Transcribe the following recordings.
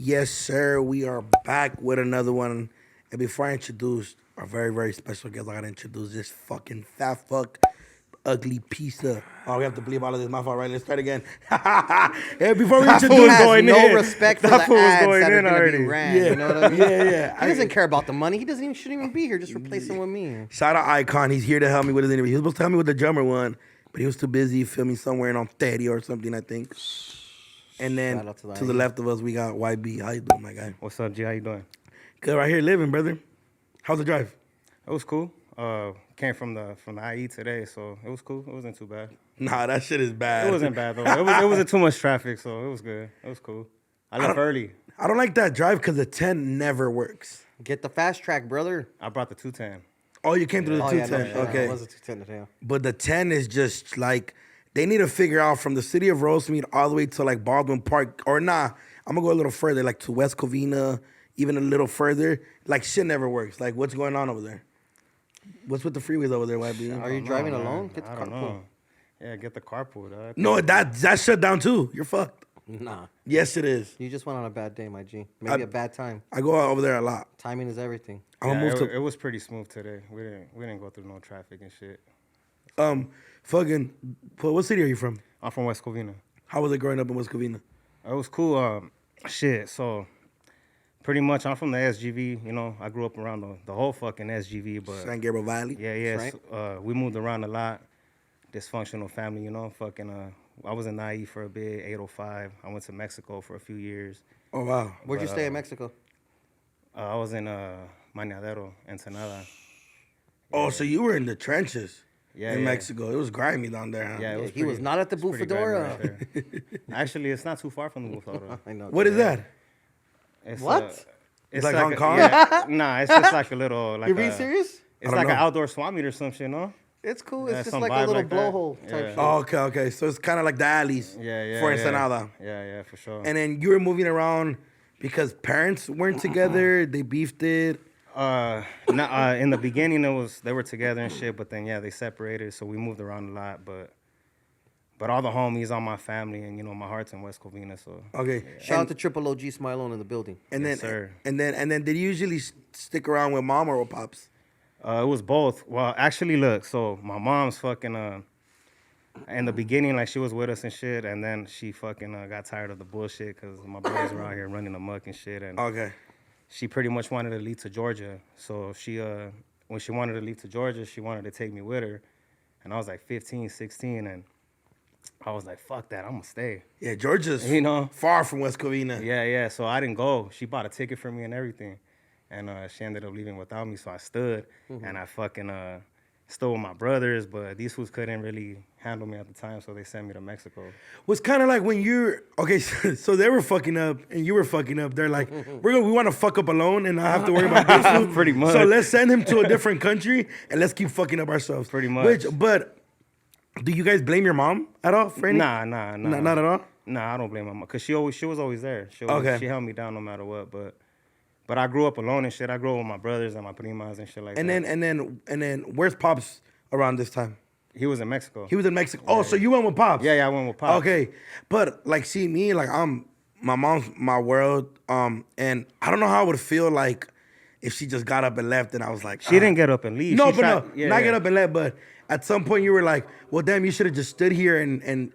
Yes, sir. We are back with another one. And before I introduce our very, very special guest, I gotta introduce this fucking fat fuck, ugly piece of. Oh, we have to bleep all of this. My fault, right? Let's start again. Yeah, before we That fool introduce, has going no in. respect for That the fool was ads going that are in going to be already. ran. Yeah. You know what I mean? yeah. He doesn't care about the money. He shouldn't even be here. Just replace him with me. Shout out Icon. He's here to help me with his interview. He was supposed to help me with the drummer one, but he was too busy filming somewhere in Ontario or something, I think. And then Shout out to to the left of us, we got YBE. How you doing, my guy? What's up, G? How you doing? Good, right here living, brother. How's the drive? It was cool. Came from the IE today, so it was cool. It wasn't too bad. Nah, that shit is bad. It wasn't bad though. It wasn't too much traffic, so it was good. It was cool. I left early. I don't like that drive because the 10 never works. Get the fast track, brother. I brought the 210. Oh, you came through the Oh, 210. yeah, no, Okay. It was a 210 today. But the 10 is just like, they need to figure out from the city of Rosemead all the way to like Baldwin Park. Or nah, I'm going to go a little further, like to West Covina, even a little further. Like shit never works. Like what's going on over there? What's with the freeways over there, YB? Are you driving alone? Get the I don't carpool. know. Yeah, get the carpool, dog. No, that shut down too. You're fucked. Nah. Yes, it is. You just went on a bad day, my G. Maybe a bad time. I go out over there a lot. Timing is everything. I'm Yeah, gonna move it was pretty smooth today. We didn't go through no traffic and shit. fucking, what city are you from? I'm from West Covina. How was it growing up in West Covina? It was cool. Shit. So pretty much, I'm from the SGV. You know, I grew up around the whole fucking SGV, but San Gabriel Valley? yeah. Right. So, we moved around a lot. Dysfunctional family, you know. Fucking. I was in IE for a bit. 805. I went to Mexico for a few years. Oh, wow. Where'd you stay in Mexico? I was in Mañadero, Ensenada. Oh, so you were in the trenches Yeah, in yeah. Mexico. It was grimy down there, huh? Yeah, it was He was not at the it's pretty grimy Bufadora. right there. Actually, it's not too far from the Bufadora. I know. What is that? It's, What? It's like Hong Kong? Nah, it's just like a little. Like You're being serious? It's I don't like an know. outdoor swap meet or some shit, no? It's cool. Yeah, It's just some like a vibe little like that. blowhole type Yeah. shit. Oh, okay. So it's kind of like the alleys Yeah. for yeah. Ensenada. Yeah, for sure. And then you were moving around because parents weren't together. They beefed it. In the beginning, they were together and shit, but then they separated, so we moved around a lot. But all the homies, all my family, and my heart's in West Covina, so. Okay. Shout out to Triple OG Smilone in the building. And Yes, then, sir. and then, did you usually stick around with mom or with pops? It was both. Well, actually, look. So my mom's fucking. In the beginning, like she was with us and shit, and then she fucking got tired of the bullshit because my brothers were out here running amok and shit, and Okay. she pretty much wanted to leave to Georgia. So she, when she wanted to leave to Georgia, she wanted to take me with her, and I was like 15, 16, and I was like, fuck that, I'm gonna stay. Yeah, Georgia's far from West Covina. Yeah. So I didn't go. She bought a ticket for me and everything. And she ended up leaving without me, so I stood, and I fucking stood with my brothers, but these fools couldn't really handle me at the time, so they sent me to Mexico. Was kind of like when you're okay. So they were fucking up and you were fucking up. They're like, we want to fuck up alone and not have to worry about this. Food. Pretty much. So let's send him to a different country and let's keep fucking up ourselves. Pretty much. But do you guys blame your mom at all for anything? Nah. Not at all. Nah, I don't blame my mom, cause she was always there. She held me down no matter what. But I grew up alone and shit. I grew up with my brothers and my primas and shit like that. And then, where's Pops around this time? He was in Mexico. He was in Mexico. Oh, so you went with Pops? Yeah, I went with Pops. Okay, but like, see me, like my mom's my world. And I don't know how I would feel like if she just got up and left, and I was like, She didn't get up and leave. No, She but tried- not get up and left. But at some point, you were like, well, damn, you should have just stood here and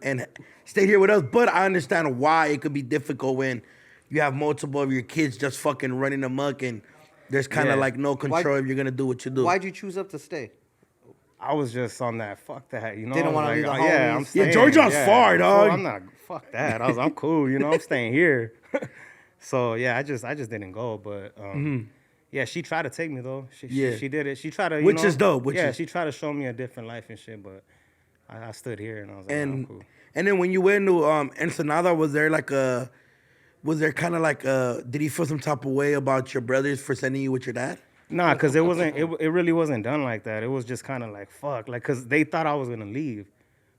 stayed here with us. But I understand why it could be difficult when you have multiple of your kids just fucking running amok and there's kind of Yeah. like no control if you're gonna do what you do. Why'd you choose up to stay? I was just on that. Fuck that, you know. Didn't I was wanna like, leave the oh, yeah, I'm homies. staying. Yeah, Georgia's far, dog. So I'm not. Fuck that. I'm cool. I'm staying here. So yeah, I just didn't go. But yeah, she tried to take me though. She did it. She tried to. Which is dope. She tried to show me a different life and shit. But I stood here and I was like, and nah, cool. and then when you went to Ensenada, was there kind of like did you feel some type of way about your brothers for sending you with your dad? Nah, cause it wasn't. It really wasn't done like that. It was just kind of like fuck, like cause they thought I was gonna leave.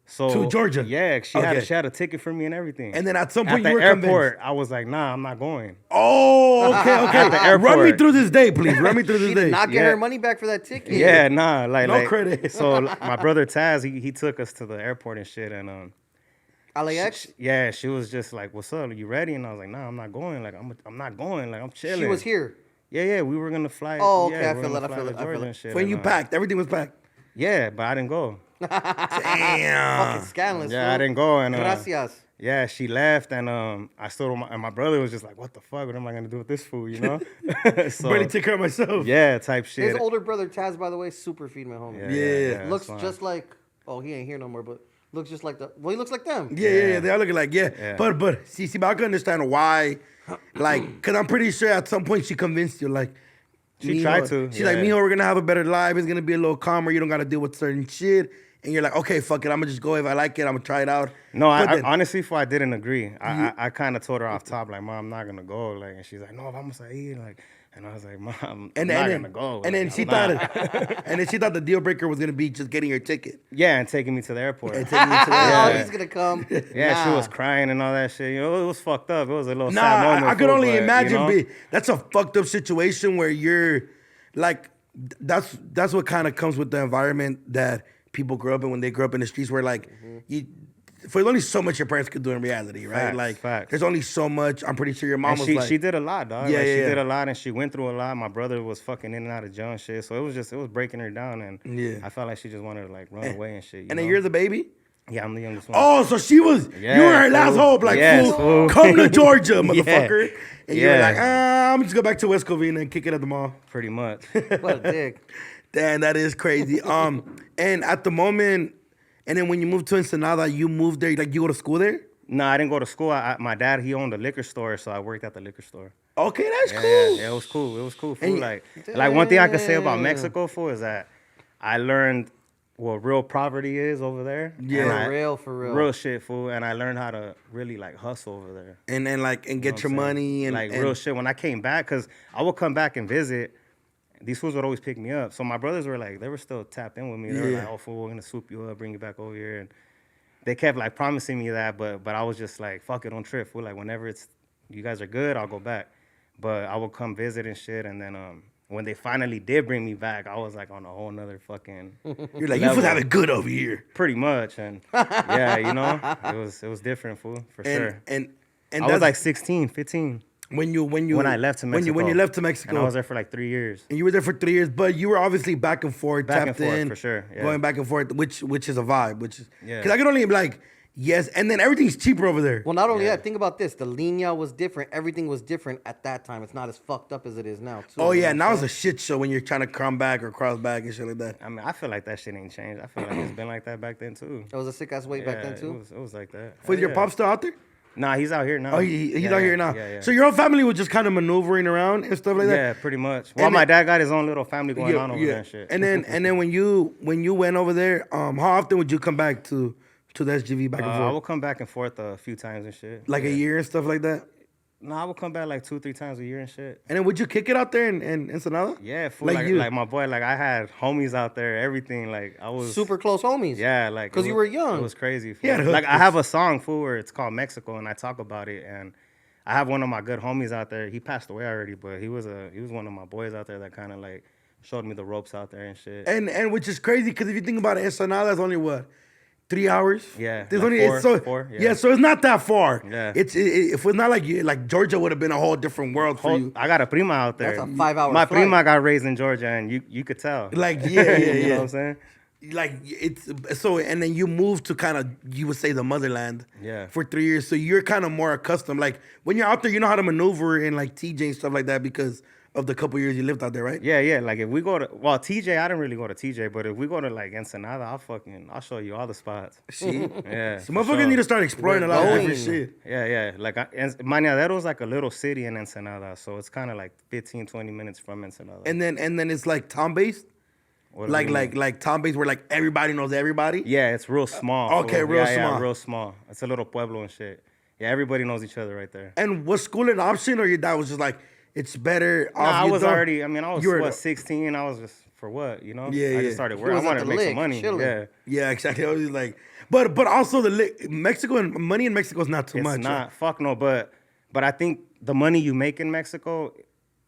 So To Georgia? Yeah, she Okay. had a ticket for me and everything. And then at some at point the you were airport, convinced. I was like, nah, I'm not going. Oh, okay. At the airport. Run me through this day, please. Run me through this She day. did not get Yeah. her money back for that ticket. Yeah, nah, No credit. So my brother Taz, he took us to the airport and shit, and LAX? Yeah, she was just like, "What's up? Are you ready?" And I was like, "Nah, I'm not going. Like, I'm not going. Like, I'm chilling." She was here. Yeah, we were gonna fly. Oh, okay, yeah, I we were feel gonna it, I fly feel to it, I feel Georgia it. and shit, When and, you packed, everything was packed. Yeah, but I didn't go. Damn. Fucking scandalous. Yeah, fool. I didn't go, and Gracias. yeah, she left, and I stood on and my brother was just like, "What the fuck? What am I gonna do with this fool?" You know? So Barely take care of myself. yeah, type shit. His older brother Taz, by the way, super female homie. Yeah. Looks that's just like. Oh, he ain't here no more, but looks just like the. Well, he looks like them. Yeah. They all look like, yeah. Yeah. But see, but I can understand why. Like, because I'm pretty sure at some point she convinced you, like, She mijo- tried to, She's like, yeah. Mijo, we're going to have a better life. It's going to be a little calmer. You don't got to deal with certain shit. And you're like, okay, fuck it. I'm going to just go. If I like it, I'm going to try it out. No, But I then- honestly, I didn't agree. I kind of told her off top, like, "Mom, I'm not gonna go." Like, and she's like, "No, vamos a ir." Like, and I was like, "Mom, I'm not gonna go." And then Like, she I'm thought, not. and then she thought the deal breaker was gonna be just getting your ticket. Yeah, and taking me to the airport. And taking you to the Oh, Yeah. he's gonna come. Yeah, she Nah. was crying and all that shit. You know, it was fucked up. It was a little Nah, sad moment. I could fool, only but, imagine. you know? Be that's a fucked up situation where you're like, that's what kind of comes with the environment that people grow up in when they grow up in the streets. Where like you, for only so much your parents could do in reality, right? Facts, like facts. there's only so much. I'm pretty sure your mom And was she, like, she did a lot, dog. Yeah, Like, yeah, she yeah. did a lot, and she went through a lot. My brother was fucking in and out of jail and shit, so it was breaking her down, and Yeah. I felt like she just wanted to like run away and shit. and then you're the baby. yeah, I'm the youngest one. Oh, so she was, you Yeah, were her last fool. hope, like, Yes, fool, fool. come to Georgia, Yeah. motherfucker. And you were Yeah. like, I'm just go back to West Covina and kick it at the mall. Pretty much. What a dick. Damn, that is crazy. And at the moment, and then when you moved to Ensenada, you moved there, like you go to school there? No, I didn't go to school. My dad, he owned a liquor store, so I worked at the liquor store. Okay, that's Yeah, cool. yeah, it was cool. It was cool. Fool. And Like one thing I could say about Damn. Mexico, fool, is that I learned what real poverty is over there. Yeah. And For I- real, for real. Real shit, fool. And I learned how to really like hustle over there. And then like, and get your money and like and, real shit. When I came back, cause I would come back and visit, these fools would always pick me up. So my brothers were like, they were still tapped in with me. They were Yeah. like, "Oh, fool, we're gonna swoop you up, bring you back over here." And they kept like promising me that, but I was just like, "Fuck it, don't trip, fool." Like whenever you guys are good, I'll go back. But I would come visit and shit, and then when they finally did bring me back, I was like on a whole nother fucking You're like, you level. feel have it good over here. pretty much. And yeah, you know, it was different, fool, for sure. And I was like 16, 15 when I left to When you Mexico. left to Mexico. And I was there for like 3 years. And you were there for 3 years, but you were obviously back and forth, Back and tapped forth, in, for sure, yeah. going back and forth, which is a vibe, which is Yeah. because I can only be like, yes, and then everything's cheaper over there. Well, not only Yeah. that, think about this. The linea was different. Everything was different at that time. It's not as fucked up as it is now, too. Oh you know yeah, what now I'm it's a shit show when you're trying to come back or cross back and shit like that. I mean, I feel like that shit ain't changed. I feel like it's been like that back then too. It was a sick ass weight back then, Yeah, too. It was like that. Was your Yeah. pop still out there? Nah, he's out here now. Oh, he's Yeah, out here yeah, now. Yeah, yeah. So your whole family was just kind of maneuvering around and stuff like that. Yeah, pretty much. Well, And my then- dad got his own little family going on over there and shit. And then when you went over there, how often would you come back to the SGV back and I forth? would come back and forth a few times and shit. Like yeah. a year and stuff like that. No, I would come back like 2-3 times a year and shit. And then would you kick it out there in Ensenada? Yeah, fool, Like you. like my boy, like I had homies out there, everything. Like I was Super close homies. Yeah, like 'Cause it you was- were young. It was crazy. Fool. Yeah, the hook like I was- have a song, fool, where it's called Mexico, and I talk about it. And I have one of my good homies out there. He passed away already, but he was one of my boys out there that kind of like showed me the ropes out there and shit. And which is crazy because if you think about it, Ensenada is only what, 3 hours? Yeah, There's like only four, it's so four, yeah. yeah. So it's not that far. Yeah. It's if it's not like like Georgia would have been a whole different world for you. I got a prima out there. That's a 5-hour My flight. prima got raised in Georgia, and you could tell. Like yeah, you know what I'm saying? Like it's so, and then you moved to kind of, you would say, the motherland. Yeah. For 3 years, so you're kind of more accustomed. Like when you're out there, you know how to maneuver in like TJ and stuff like that because of the couple years you lived out there, right? Yeah. Like if we go to TJ, I didn't really go to TJ, but if we go to like Ensenada, I'll show you all the spots. See, Yeah. so for motherfuckers sure. need to start exploring a lot of going. different shit. Yeah. Like Mañadero's like a little city in Ensenada, so it's kind of like 15-20 minutes from Ensenada. And then it's like town based, What do you mean? like town based where like everybody knows everybody. Yeah, it's real small. Okay, fool. real Yeah, small. real small. It's a little pueblo and shit. Yeah, everybody knows each other right there. And was school an option, or your dad was just like, it's better? Nah, off I you was don't- already. I mean, I was you were- 16. I was just for what, you know? Yeah, I yeah. just started He working. I was at wanted to the make lick, some money. chilling. Yeah. Yeah, exactly. I was just like, but also Mexico and money in Mexico is not too It's much. not. Fuck no. But I think the money you make in Mexico,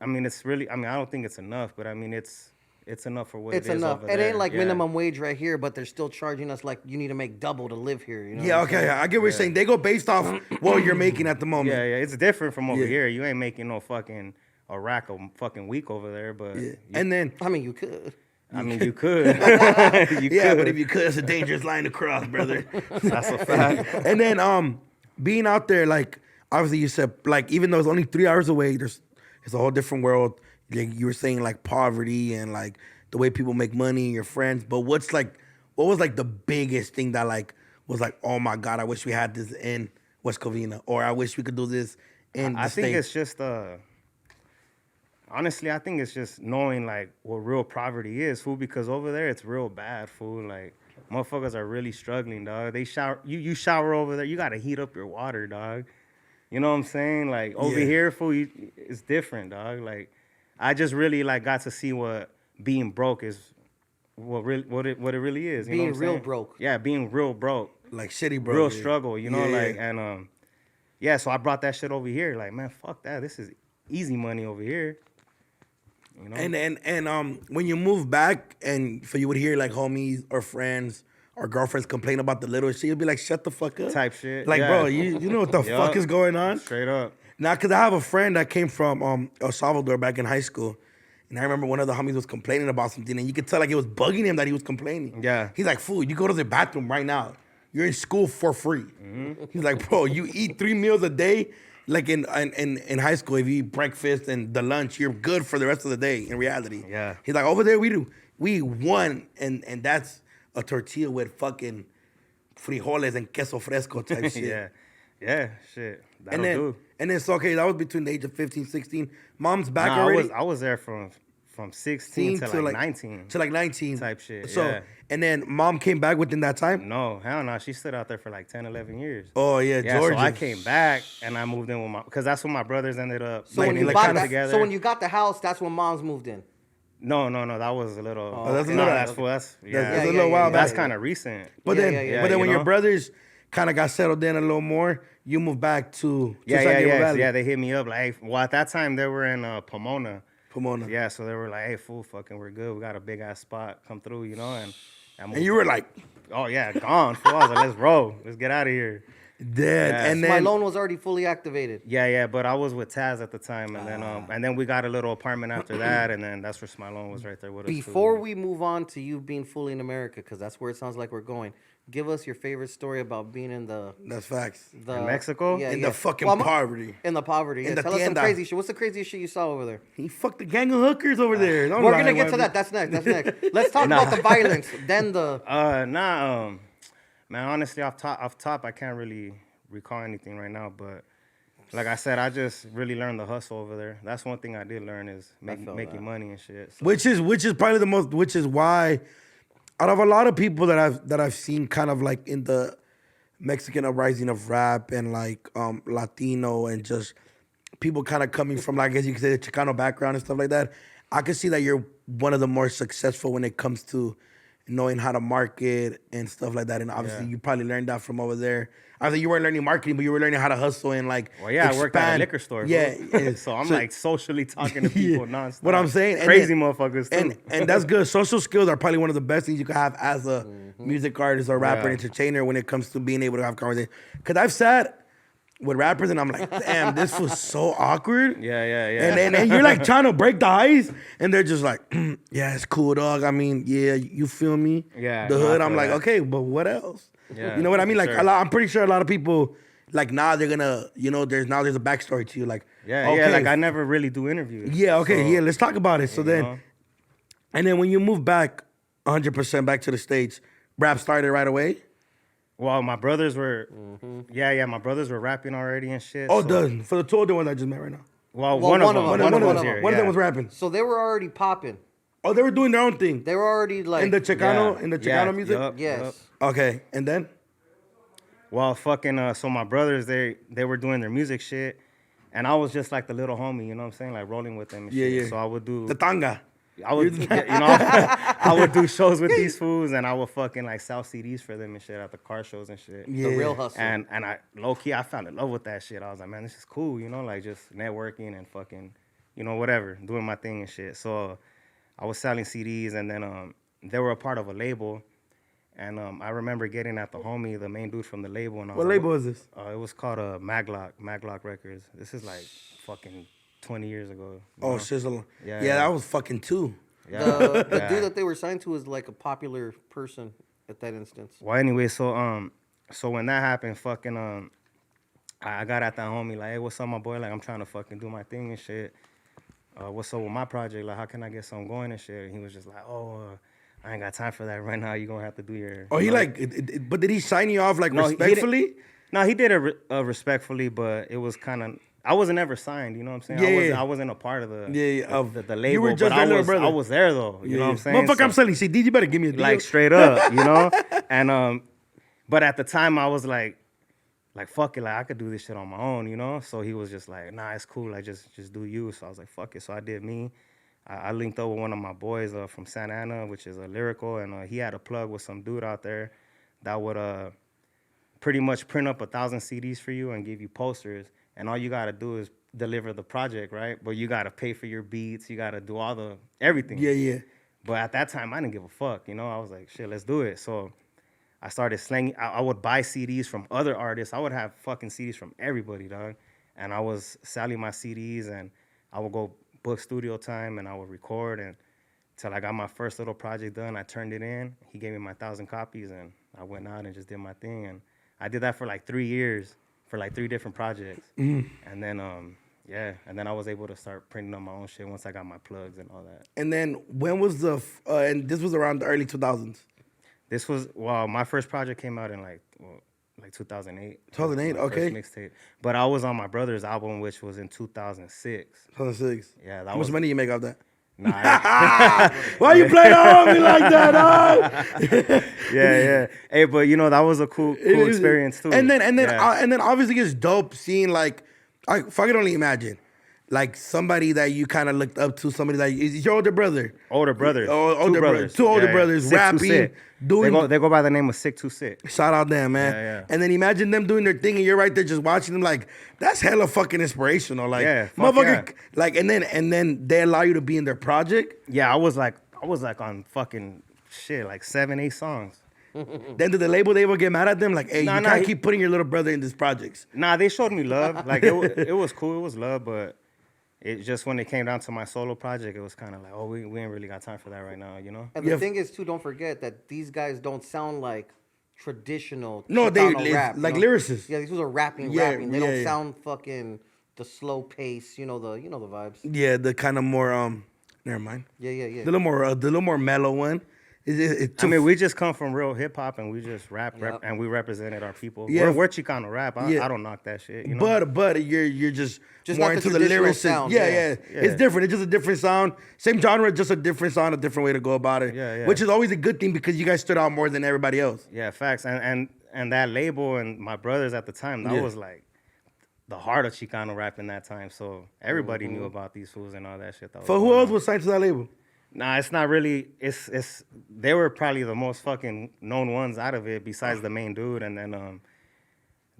I mean, it's really. I mean, I don't think it's enough. But I mean, it's it's enough for what It's it is enough. over It there. ain't like Yeah. minimum wage right here, but they're still charging us like you need to make double to live here. You know? Yeah, what I'm okay, saying? I get what you're saying. They go based off what you're making at the moment. Yeah, yeah, it's different from over Yeah. here. You ain't making no fucking a rack a fucking week over there, but Yeah. And then, I mean, you could. I mean, you could. You yeah, could. but if you could, it's a dangerous line to cross, brother. That's a fact. And then, being out there, like, obviously you said, like, even though it's only 3 hours away, it's a whole different world. Like, you were saying, like, poverty and, like, the way people make money, your friends. But what was, like, the biggest thing that, like, was like, oh, my God, I wish we had this in West Covina, or I wish we could do this in the I think States? it's just honestly, I think it's just knowing like what real poverty is, fool. Because over there, it's real bad, fool. Like motherfuckers are really struggling, dog. They shower, you shower over there, you gotta heat up your water, dog. You know what I'm saying? Like over Yeah. here, fool, it's different, dog. Like I just really like got to see what being broke is, what it really is. You know Being what I'm real saying? broke. Yeah, being real broke. Like, shitty, bro. Real yeah. struggle, you know, Yeah, like, yeah. and yeah, so I brought that shit over here. Like, man, fuck that. This is easy money over here. You know? And when you move back, and so you would hear like homies or friends or girlfriends complain about the little shit, you'd be like, shut the fuck up. Type shit. Like, yeah. bro, you know what the Yup. fuck is going on? Straight up. Now, because I have a friend that came from El Salvador back in high school. And I remember one of the homies was complaining about something, and you could tell like it was bugging him that he was complaining. Yeah. He's like, fool, you go to the bathroom right now. You're in school for free. Mm-hmm. He's like, bro, you eat 3 meals a day. Like in high school, if you eat breakfast and the lunch, you're good for the rest of the day in reality. Yeah. He's like, over there we won, and that's a tortilla with fucking frijoles and queso fresco type shit. Yeah. Yeah, shit. That'll And then, do. and then, so, okay, that was between the age of 15, 16. Mom's back Nah, already? I was there from 16 to like 19. To like 19. Type shit, So, yeah. and then mom came back within that time? No, hell no. She stood out there for like 10, 11 years. Oh, yeah, Yeah, George. so I came back and I moved in with because that's when my brothers ended up So when Like- you like bought kinda that, together. so when you got the house, that's when mom's moved in. No, that was a little. Oh, that's a nah, little- That's yeah. That's Yeah, a little while back. That's kind of recent. But Yeah, then, yeah, yeah. but then you when your know? brothers kind of got settled in a little more, you moved back to Yeah, San Diego yeah. Valley. Yeah, they hit me up like, hey, well, at that time they were in Pomona. Pomona. Yeah, so they were like, hey, fool, fucking, we're good. We got a big ass spot. Come through, you know? And And you were like, oh, yeah, gone. Fool. I was like, let's roll. Let's get out of here. dead. Yeah. And My then, loan was already fully activated. Yeah, but I was with Taz at the time. And then we got a little apartment after that. And then that's where Smilone was right there with us. too. Before we move on to you being fully in America, because that's where it sounds like we're going, give us your favorite story about being in the that's facts. In Mexico? Yeah, In yeah. the fucking Well, poverty. In the poverty. In Yeah. the Tell us some tienda. crazy shit. What's the craziest shit you saw over there? He fucked a gang of hookers over there. Don't We're lie, gonna get to YB. that. That's next. Let's talk about the violence. Then the Man, honestly, off top, I can't really recall anything right now. But like I said, I just really learned the hustle over there. That's one thing I did learn is feel making that. money and shit. So, Which is probably the most. Which is why, out of a lot of people that I've seen, kind of like in the Mexican uprising of rap and like Latino and just people kind of coming from, like, I guess you could say, the Chicano background and stuff like that. I can see that you're one of the more successful when it comes to knowing how to market and stuff like that. And obviously, you probably learned that from over there. I think you weren't learning marketing, but you were learning how to hustle and like. well, yeah, I worked at a expand. liquor store. Yeah, fool. yeah. So I'm like socially talking to people nonstop. What I'm saying, and crazy then- motherfuckers too. and that's good. Social skills are probably one of the best things you can have as a music artist or rapper, Yeah. entertainer when it comes to being able to have conversation. Because I've sat with rappers and I'm like, damn, this was so awkward. Yeah. And you're like trying to break the ice, and they're just like, yeah, it's cool, dog. I mean, yeah, you feel me? Yeah, The no, I hood. feel I'm like, that. okay, but what else? Yeah, You know what I mean? for Like, sure. I'm pretty sure a lot of people, like, they're gonna, there's a backstory to you. Like, yeah. okay, Like I never really do interviews. yeah, okay, So, yeah, let's talk about it. So you then, know? and then when you move back 100% back to the States, rap started right away? Well, my brothers were, my brothers were rapping already and shit. Oh, so- done. For the two older ones I just met right now. Well, Well, one of one them. of One them, of them one was of here. them. One of them was rapping. so they were already popping. Oh, they were doing their own thing. They were already like In the Chicano, Yeah. in the Yeah, Chicano music? yup. yes. Okay, and then? Well, fucking, so my brothers, they were doing their music shit, and I was just like the little homie, you know what I'm saying? Like rolling with them and Yeah, shit. yeah. So I would do, The tanga. I would, I would do shows with these fools, and I would fucking like sell CDs for them and shit at the car shows and shit. Yeah. The real hustle. And I low key, I fell in love with that shit. I was like, man, this is cool, you know, like just networking and fucking, whatever, doing my thing and shit. So I was selling CDs, and then they were a part of a label. And I remember getting at the homie, the main dude from the label. And I was What like, label is this? It was called Maglock Records. This is like fucking 20 years ago. Oh, Shizzle. Yeah, Yeah, that was fucking 2. Yeah. The dude that they were signed to was like a popular person at that instance. Well, anyway, so when that happened, fucking I got at that homie like, hey, what's up, my boy? Like, I'm trying to fucking do my thing and shit. What's up with my project? Like, how can I get something going and shit? And he was just like, I ain't got time for that right now. You gonna have to do your. Oh, he but did he sign you off like respectfully? He did it respectfully, but it was kind of. I wasn't ever signed, you know what I'm saying? I wasn't a part of the the label. You were just but little brother. I was there though, you know what I'm saying? Motherfucker, I'm selling CDs. You better give me a deal. Like straight up, you know. And but at the time I was like fuck it, like I could do this shit on my own, you know. So he was just like, nah, it's cool, like just do you. So I was like, fuck it. So I did me. I linked up with one of my boys from Santa Ana, which is a lyrical, and he had a plug with some dude out there that would pretty much print up 1,000 CDs for you and give you posters, and all you gotta do is deliver the project, right? But you gotta pay for your beats, you gotta do all everything. Yeah. But at that time, I didn't give a fuck, you know. I was like, shit, let's do it. So I started slanging. I would buy CDs from other artists. I would have fucking CDs from everybody, dog. And I was selling my CDs, and I would go book studio time, and I would record, and till I got my first little project done, I turned it in. He gave me my 1,000 copies, and I went out and just did my thing. And I did that for like 3 years, for like 3 different projects. And then, and then I was able to start printing on my own shit once I got my plugs and all that. And then when was and this was around the early 2000s? This was, my first project came out in like 2008. 2008, okay. First mixtape. But I was on my brother's album, which was in 2006. 2006. Yeah, How much money you make off that? Nah. Why you playing on me like that, dog? yeah. Hey, but you know that was a cool experience too. And then obviously it's dope seeing like, I fucking only imagine. Like somebody that you kind of looked up to, somebody that is your older brother. Older brothers. Two older brothers rapping, doing. They go by the name of Sick 26. Shout out them, man. Yeah. And then imagine them doing their thing, and you're right there just watching them. Like that's hella fucking inspirational. Like motherfucker. Yeah. Like and then they allow you to be in their project. Yeah, I was like on fucking shit, like 7, 8 songs. Then did the label they ever get mad at them? Like, hey, you can't keep putting your little brother in these projects. Nah, they showed me love. Like it was cool. It was love, but. It just when it came down to my solo project, it was kind of like, we ain't really got time for that right now, you know? And the thing is, too, don't forget that these guys don't sound like traditional No, Chicano rap, like lyricists. Yeah, these are rapping. They don't sound fucking the slow pace, you know the vibes. Yeah, the kind of more, never mind. Yeah. The little more mellow one. I mean, we just come from real hip hop, and we just rap, and we represented our people. Yeah. We're Chicano rap. I don't knock that shit. You know? But you're just more not into the lyrics. Sound, yeah. It's different. It's just a different sound. Same genre, just a different sound, a different way to go about it. Yeah. Which is always a good thing because you guys stood out more than everybody else. Yeah, facts. And that label and my brothers at the time, that was like the heart of Chicano rap in that time. So everybody knew about these fools and all that shit. So who else was signed to that label? Nah, it's not really. It's they were probably the most fucking known ones out of it, besides the main dude, and then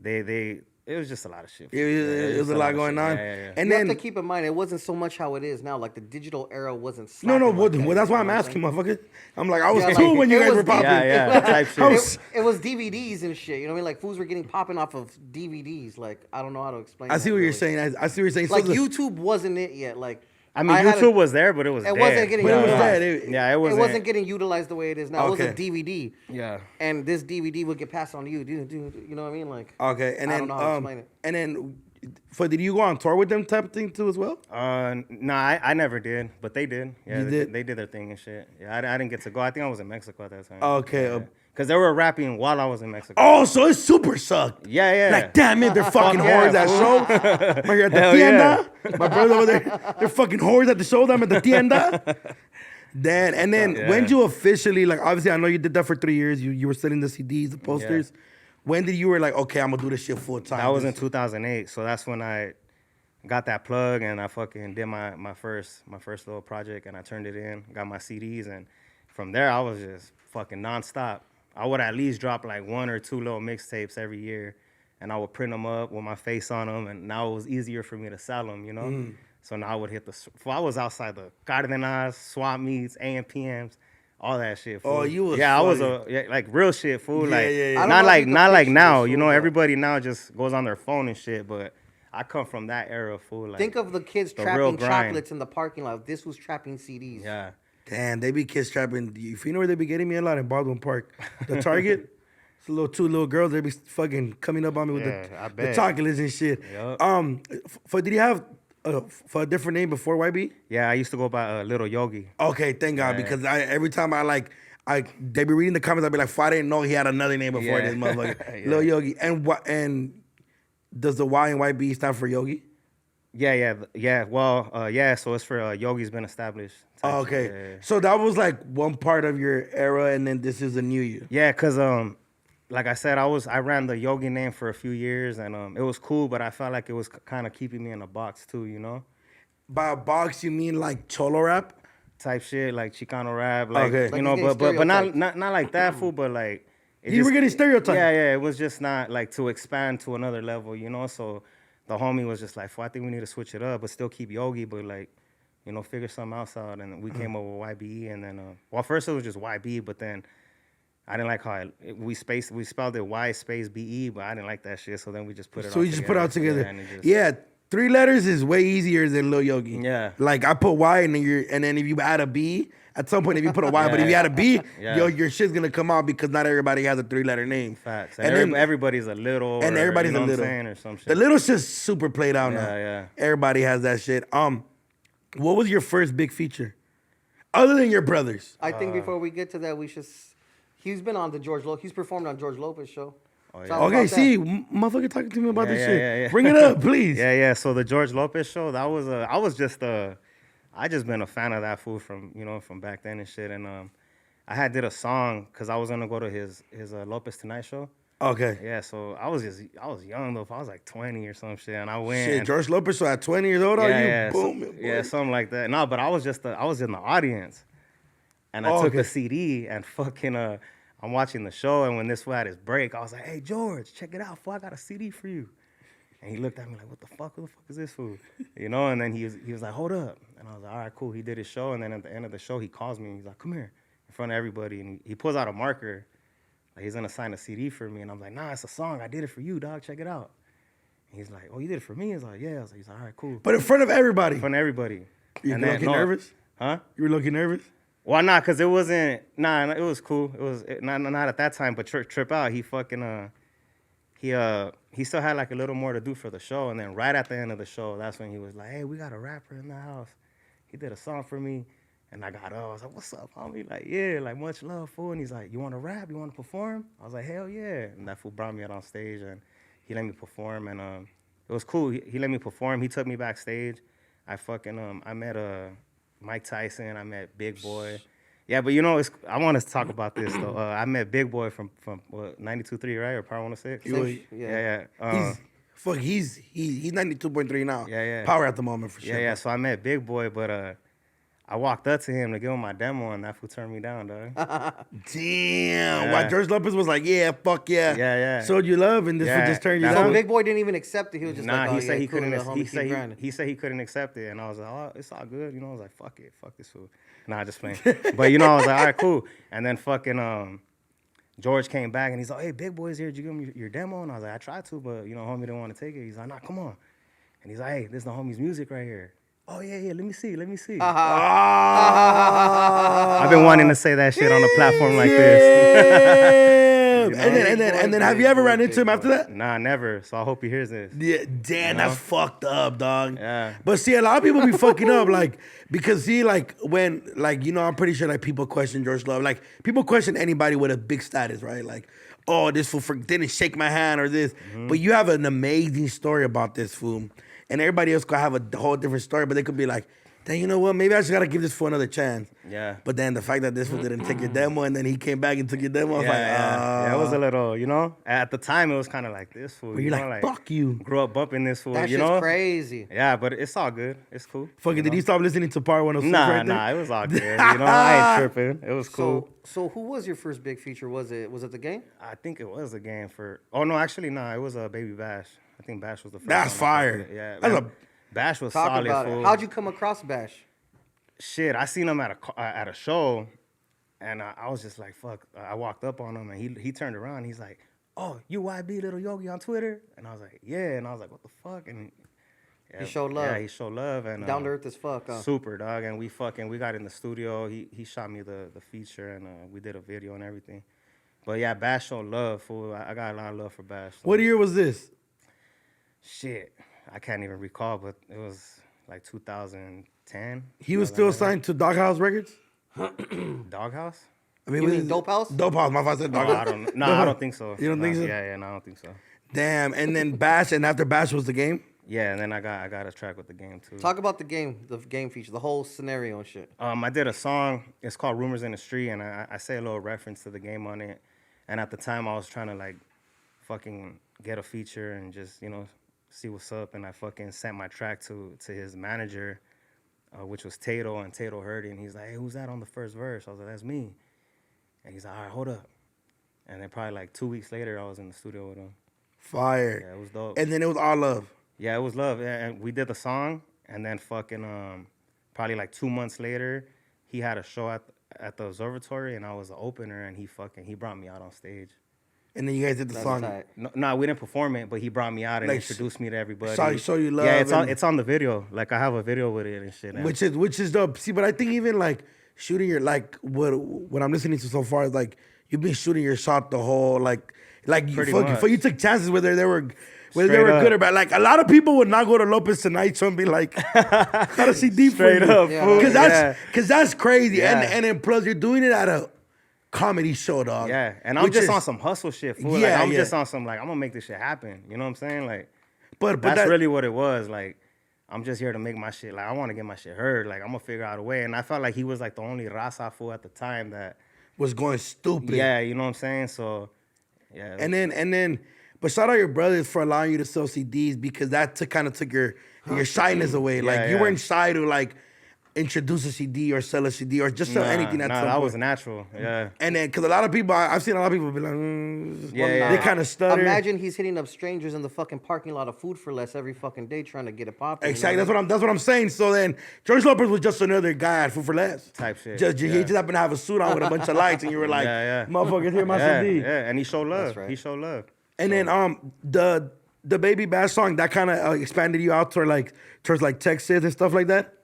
it was just a lot of shit. It was a lot going on. Yeah. And you have to keep in mind, it wasn't so much how it is now. Like the digital era wasn't. Well, that's why I'm asking, motherfucker. I'm like, I was two when you guys were popping. Yeah, type shit. It was DVDs and shit. You know what I mean? Like fools were getting popping off of DVDs. Like I don't know how to explain. I see what you're saying. I see what you're saying. Like YouTube wasn't it yet. Like. I mean, YouTube was there, but it was dead. Wasn't getting utilized. It wasn't getting utilized the way it is now. Okay. It was a DVD. Yeah. And this DVD would get passed on to you. You know what I mean? Like. Okay, and then I don't know how to explain it. And then, did you go on tour with them type of thing too as well? Nah, I never did, but they did. Yeah, you did? They did their thing and shit. Yeah, I didn't get to go. I think I was in Mexico at that time. Okay. Because they were rapping while I was in Mexico. Oh, so it super sucked. Yeah. Like, damn it, they're fucking whores at show. Right here at the tienda. My brother over there, they're fucking whores at the show. I'm at the tienda. Then when did you officially, like, obviously, I know you did that for 3 years. You were selling the CDs, the posters. Yeah. When did you were like, okay, I'm going to do this shit full time? That was in 2008. So that's when I got that plug and I fucking did my first little project and I turned it in, got my CDs. And from there, I was just fucking nonstop. I would at least drop like 1 or 2 little mixtapes every year, and I would print them up with my face on them, and now it was easier for me to sell them, you know? So now I would hit I was outside the Cardenas, swap meets, AMPMs, all that shit, fool. Oh, you was I was funny. like real shit, fool. Yeah, Like, yeah, yeah. I don't not know if you can not like picture now, this, you fool, know, but- everybody now just goes on their phone and shit, but I come from that era, fool. Like, Think of the kids the real trapping grind. chocolates in the parking lot. This was trapping CDs. Yeah. Damn, they be kids trapping. If you know where they be getting me a lot in Baldwin Park, the Target. It's two little girls. They be fucking coming up on me with Yeah, I the bet. chocolates and shit. Yup. Did he have for a different name before YB? Yeah, I used to go by Lil Yogi. Okay, thank God, because every time they be reading the comments, I'd be like, I didn't know he had another name before Yeah. this motherfucker. Yeah. Lil Yogi. And does the Y in YB stand for Yogi? Yeah. Well, yeah. So it's for Yogi's been established. type Oh, shit, okay. Yeah. So that was like one part of your era, and then this is a new you. Yeah, cause like I said, I ran the Yogi name for a few years, and it was cool, but I felt like it was kind of keeping me in a box too, you know, By a box, you mean like cholo rap? type shit like Chicano rap, like Okay. you Like know, he's getting but not stereotyped. not like that, fool, but like it You were getting stereotyped. Yeah, it was just not like to expand to another level, you know. So the homie was just like, I think we need to switch it up, but still keep Yogi, but like, you know, figure something else out. And we came up with YBE, and then first it was just YB, but then I didn't like how we spelled it Y space BE, but I didn't like that shit. So then we just put it. So all you just put it all together. Yeah, and it just- Yeah, 3 letters is way easier than Lil Yogi. Yeah. Like I put Y and then if you add a B, at some point if you put a Y, but if you add a B, Yeah. your shit's gonna come out because not everybody has a 3-letter name. Facts. And And then everybody's a little. and or, everybody's you know a what I'm little. saying, or some shit. The little's just super played out now. Yeah. Everybody has that shit. What was your first big feature? Other than your brothers. I think before we get to that, we should. He's been on the George Lopez. He's performed on George Lopez show. Oh, Talk Okay, about see, motherfucker talking to me about this shit. Yeah. Bring it up, please. Yeah. So the George Lopez show, that was I just been a fan of that fool from back then and shit. And I had did a song because I was gonna go to his Lopez Tonight show. Okay. Yeah, so I was young though. I was like 20 or some shit, and I went. Shit, George Lopez, so at 20 years old, boom. Yeah, something like that. No, but I was in the audience, and I took okay. the CD and fucking I'm watching the show, and when this fool had his break, I was like, "Hey George, check it out, fool! I got a CD for you." And he looked at me like, "What the fuck? Who the fuck is this fool?" You know? And then he was like, "Hold up," and I was like, "All right, cool." He did his show, and then at the end of the show, he calls me. He's like, "Come here," in front of everybody, and he pulls out a marker. Like he's gonna sign a CD for me, and I'm like, "Nah, it's a song. I did it for you, dog. Check it out." And he's like, "Oh, you did it for me?" He's like, "Yeah." He's like, "All right, cool." But in front of everybody. In front of everybody. You And were then- looking nervous? Huh? You were looking nervous? Well, nah, cause it wasn't. Nah, it was cool. It was not at that time. But Trip Out, he fucking he still had like a little more to do for the show, and then right at the end of the show, that's when he was like, "Hey, we got a rapper in the house. He did a song for me." And I was like, "What's up, homie?" Like, yeah, like much love, fool. And he's like, "You want to rap? You want to perform?" I was like, "Hell yeah!" And that fool brought me out on stage, and he let me perform, and it was cool. He let me perform. He took me backstage. I fucking I met Mike Tyson. I met Big Boy. Yeah, but I want to talk about this though. I met Big Boy from what, 92.3, right, or Power 106. Yeah. He's 92.3 now. Yeah. Power at the moment for sure. Yeah. So I met Big Boy, but I walked up to him to give him my demo, and that fool turned me down, dog. Damn. Yeah. Why George Lopez was like, yeah, fuck yeah. Yeah. Showed you love, and this Yeah, would just turn you that's So down. Big Boy didn't even accept it. He was just Nah, like, "Oh, he said yeah, he cool, couldn't. little homie, He keep said grinding." he said he couldn't accept it, and I was like, "Oh, it's all good," I was like, "Fuck it, fuck this fool." Nah, just playing. But I was like, "All right, cool." And then fucking George came back and he's like, "Hey, Big Boy's here. Did you give him your demo?" And I was like, "I tried to, but homie didn't want to take it." He's like, "Nah, come on." And he's like, "Hey, this is the homie's music right here." Oh yeah, let me see. I've been wanting to say that shit on a platform like this. And then have you ever ran into him after that? Nah, never. So I hope he hears this. Yeah, damn, that's fucked up, dog. Yeah. But see, a lot of people be fucking up, like, because see, like, when, like, I'm pretty sure, like, people question George Love. Like, people question anybody with a big status, right? Like, oh, this fool didn't shake my hand or this. But you have an amazing story about this fool. And everybody else could have a whole different story, but they could be like, then you know what? Maybe I just gotta give this fool another chance. Yeah. But then the fact that this fool didn't take your demo and then he came back and took your demo, I was like, Yeah, it was a little, at the time it was kind of like this fool. You're like, fuck you. Grew up bumping this fool, That you shit's know? crazy. Yeah, but it's all good. It's cool. Fucking, did he stop listening to Power 106 right there? Nah, it was all good. I ain't tripping. It was cool. So who was your first big feature? Was it the game? I think it was a game for. Oh no, actually, it was a Baby Bash. I think Bash was the first. That's one I fire. fucked with. Yeah, That's Bash was Talk solid, about fool. it. How'd you come across Bash? Shit, I seen him at a show, and I was just like, fuck. I walked up on him, and he turned around. He's like, "Oh, you YB Lil Yogi on Twitter?" And I was like, "Yeah." And I was like, "What the fuck?" And He showed love. Yeah, he showed love and Down to earth as fuck. Huh? super dog. And we got in the studio. He shot me the feature, and we did a video and everything. But yeah, Bash showed love, fool. I got a lot of love for Bash. So. What year was this? Shit, I can't even recall, but it was like 2010. He was still signed to Doghouse Records? Doghouse? I mean, You mean Dope House? Dope House. My father said No, Doghouse. I don't. No, I don't think so. You don't think so? Yeah, no, I don't think so. Damn. And then Bash, and after Bash was the game? Yeah, and then I got a track with the game too. Talk about the game feature, the whole scenario and shit. I did a song. It's called "Rumors in the Street," and I say a little reference to the game on it. And at the time, I was trying to like, fucking get a feature and just see what's up. And I fucking sent my track to his manager, which was Tato, and Tato heard it, and he's like, "Hey, who's that on the first verse?" I was like, "That's me." And he's like, "All right, hold up." And then probably like 2 weeks later, I was in the studio with him. Fire. Yeah, it was dope. And then it was all love. Yeah, it was love. And we did the song, and then fucking probably like 2 months later, he had a show at the observatory, and I was the opener, and he brought me out on stage. And then you guys did the That's song. tight. No, we didn't perform it, but he brought me out and Like, introduced me to everybody. show you love. Yeah, and- it's on the video. Like I have a video with it and shit. And which is dope. See, but I think even like shooting your what I'm listening to so far is like you've been shooting your shot the whole like you Pretty fucking much. you took chances whether they were Straight up. good or bad. Like a lot of people would not go to Lopez Tonight Show and be like, "How to see deep Straight for you?" up, Yeah. fool. Because that's crazy. Yeah. And then plus you're doing it at a comedy show, dog. Yeah, and I'm Which just is- on some hustle shit, fool. Yeah, like, I'm yeah. just on some, like, I'm gonna make this shit happen. You know what I'm saying? Like, But that's that, really what it was. Like, I'm just here to make my shit, like, I want to get my shit heard. Like, I'm gonna figure out a way. And I felt like he was, like, the only raza fool at the time that, was going stupid. yeah, you know what I'm saying? So, yeah. And then, but shout out your brothers for allowing you to sell CDs because that kind of took your shyness away. Like Yeah, you yeah. weren't shy to like introduce a CD or sell a CD or just sell anything at some that point. was natural. Yeah. And then, because a lot of people, I've seen a lot of people be like, Yeah, they yeah. kind of stutter. Imagine he's hitting up strangers in the fucking parking lot of Food for Less every fucking day trying to get it popping. Exactly. That's what I'm saying. So then, George Lopez was just another guy at Food for Less. Type shit, He yeah. just happened to have a suit on with a bunch of lights, and you were like, Yeah, yeah. "Motherfuckers, hear my Yeah, CD." yeah, and he showed love. That's right. He showed love. And then the Baby Bash song that kind of expanded you out towards like Texas and stuff like that.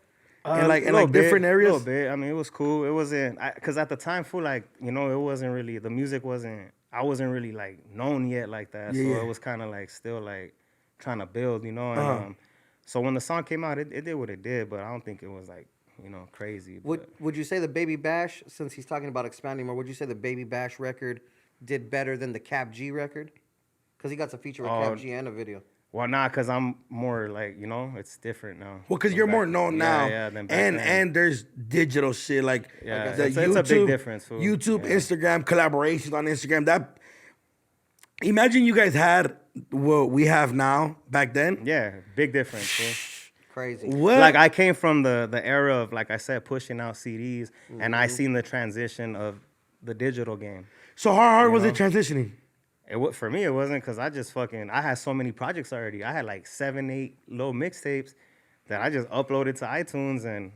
And like Little bit, different areas. little bit. I mean, it was cool. It wasn't because at the time, fool, like it wasn't really the music wasn't. I wasn't really like known yet like that. Yeah, so yeah. it was kind of like still like trying to build, And, so when the song came out, it did what it did, but I don't think it was like crazy. Would you say the Baby Bash, since he's talking about expanding more, would you say the Baby Bash record did better than the Cap G record? Because he got some feature with Cap G and a video. Well, because I'm more like it's different now. Well, because you're more known now, than back then. and there's digital shit like Yeah, the it's a big difference, fool. YouTube, Yeah. Instagram collaborations on Instagram. That imagine you guys had what we have now back then. Yeah, big difference. Fool. Crazy. What? Like I came from the era of, like I said, pushing out CDs, and I seen the transition of the digital game. So how hard was it transitioning? For me, it wasn't because I had so many projects already. I had like 7, 8 little mixtapes that I just uploaded to iTunes, and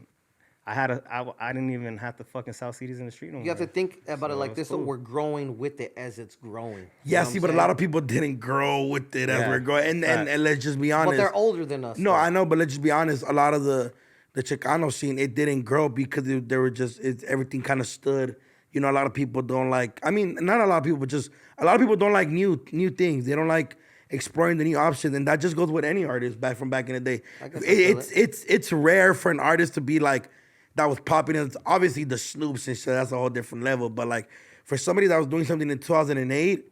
I didn't even have to fucking sell CDs in the street no more. You have to think about it So like it this, was so cool. we're growing with it as it's growing. Yeah, see, but a lot of people didn't grow with it as Yeah. we're growing. And let's just be honest. But they're older than us. No, though. I know, but let's just be honest. A lot of the Chicano scene, it didn't grow because they were just everything kind of stood. A lot of people don't like. I mean, not a lot of people, but just a lot of people don't like new things. They don't like exploring the new options, and that just goes with any artist back in the day. I guess I feel It's rare for an artist to be like that was popping. It's obviously the Snoops and shit. That's a whole different level. But like for somebody that was doing something in 2008,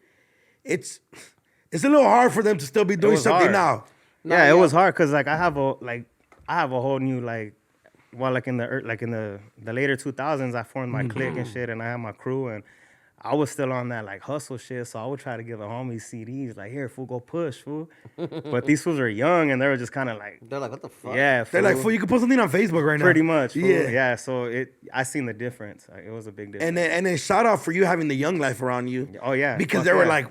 it's a little hard for them to still be doing was something hard. now. Yeah, it was hard because like I have a whole new like in the later 2000s, I formed my clique and shit, and I had my crew, and I was still on that like hustle shit. So I would try to give the homies CDs like, here, fool, go push, fool. But these fools were young, and they were just kind of like, They're like, what the fuck? yeah, They're like, fool, you can put something on Facebook right now. pretty much, fool. Yeah. Yeah. So I seen the difference. Like, it was a big difference. And then shout out for you having the young life around you. Oh yeah, Because fuck they were yeah. like,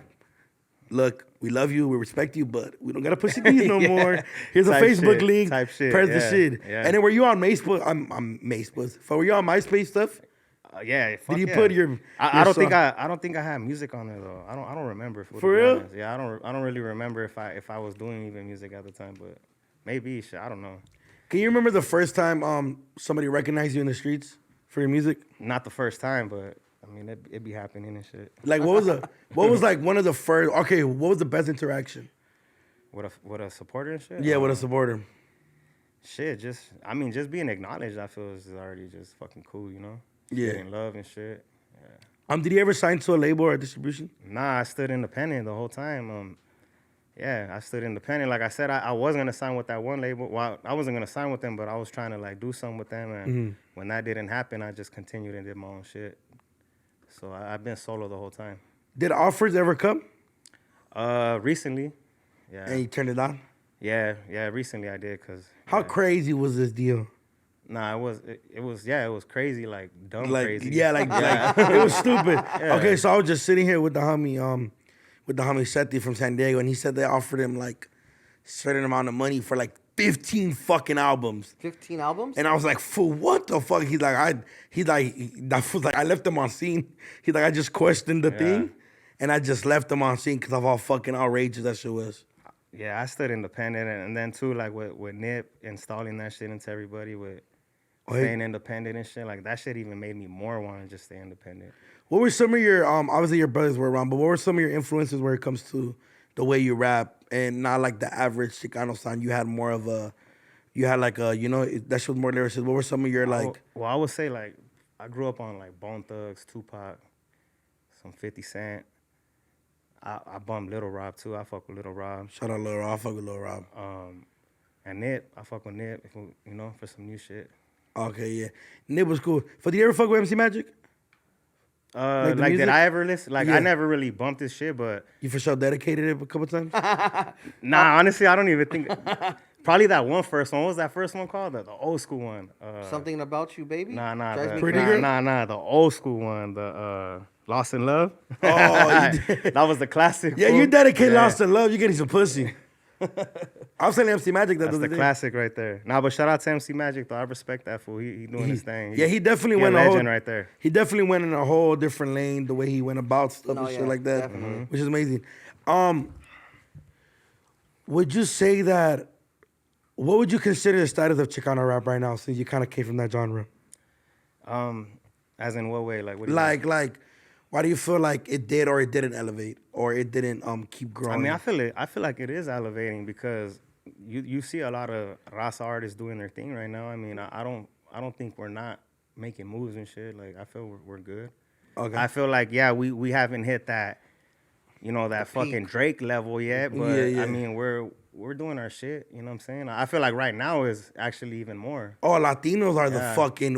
look, we love you, we respect you, but we don't gotta push the keys no more. Here's a Type Facebook shit, link. type shit, Press the yeah, shit. yeah. And then were you on Facebook? I'm Facebook. So were you on MySpace stuff? Yeah. Fuck Did you yeah. put your I don't think song- I don't think I had music on there though. I don't remember. To For be real? honest. Yeah, I don't really remember if I was doing even music at the time, but maybe shit. I don't know. Can you remember the first time somebody recognized you in the streets for your music? Not the first time, but I mean it be happening and shit. Like what was like one of the first? Okay, what was the best interaction? With a supporter and shit. Yeah, with a supporter. Shit, just being acknowledged, I feel is already just fucking cool, you know? Yeah. Getting love and shit. Did he ever sign to a label or a distribution? Nah, I stood independent the whole time. Yeah, I stood independent. Like I said, I wasn't gonna sign with that one label. Well, I wasn't gonna sign with them, but I was trying to like do something with them. And when that didn't happen, I just continued and did my own shit. So I've been solo the whole time. Did offers ever come? Recently, yeah, And you turned it down? yeah. Recently I did, cause How crazy was this deal? nah, it was crazy, like dumb Like crazy. yeah, like it was stupid. Okay, so I was just sitting here with the homie Seti from San Diego, and he said they offered him like a certain amount of money for like 15 fucking albums. 15 albums? And I was like, fool, what the fuck? That was like, I left him on scene. He's like, I just questioned the thing, and I just left him on scene because of how fucking outrageous that shit was. Yeah, I stood independent, and then too, like with Nip installing that shit into everybody with staying independent and shit, like that shit even made me more want to just stay independent. What were some of your obviously your brothers were around, but what were some of your influences when it comes to the way you rap and not like the average Chicano sound? You had more of a, you had like a, you know, that shit was more lyricist. What were some of your like? Well, I would say like I grew up on like Bone Thugs, Tupac, some 50 Cent. I bumped Little Rob too. I fuck with Little Rob. Shout out Lil Rob. I fuck with Lil Rob. And Nip, I fuck with Nip, you know, for some new shit. Okay, yeah. Nip was cool. But did you ever fuck with MC Magic? Like music? did I ever listen? Like Yeah. I never really bumped this shit, but You for sure dedicated it a couple times? nah, honestly, I don't even think. Probably that one first one. What was that first one called? The old school one. Something About You, Baby? Nah, Drives me Pretty crazy. Girl? nah, the old school one. The Lost in Love. Oh, you did. That was the classic. Yeah, fool. you dedicate Yeah. Lost in Love. You getting some pussy. I was telling MC Magic that That's the the other day. classic right there. Nah, but shout out to MC Magic though. I respect that fool. He doing his thing. Yeah, he definitely he went a a whole, legend right there. He definitely went in a whole different lane. The way he went about stuff No, and shit yeah, like that, definitely. which is amazing. Would you say that? What would you consider the status of Chicano rap right now, since you kind of came from that genre? As in what way? Like what? Do you mean? Like, why do you feel like it did or it didn't elevate or it didn't keep growing? I mean, I feel like it is elevating because you see a lot of Raza artists doing their thing right now. I mean, I don't think we're not making moves and shit. Like I feel we're good. Okay. I feel like we haven't hit that, you know, that fucking Drake level yet. But Yeah. I mean, we're doing our shit. You know what I'm saying? I feel like right now is actually even more. Oh, Latinos are the Yeah. fucking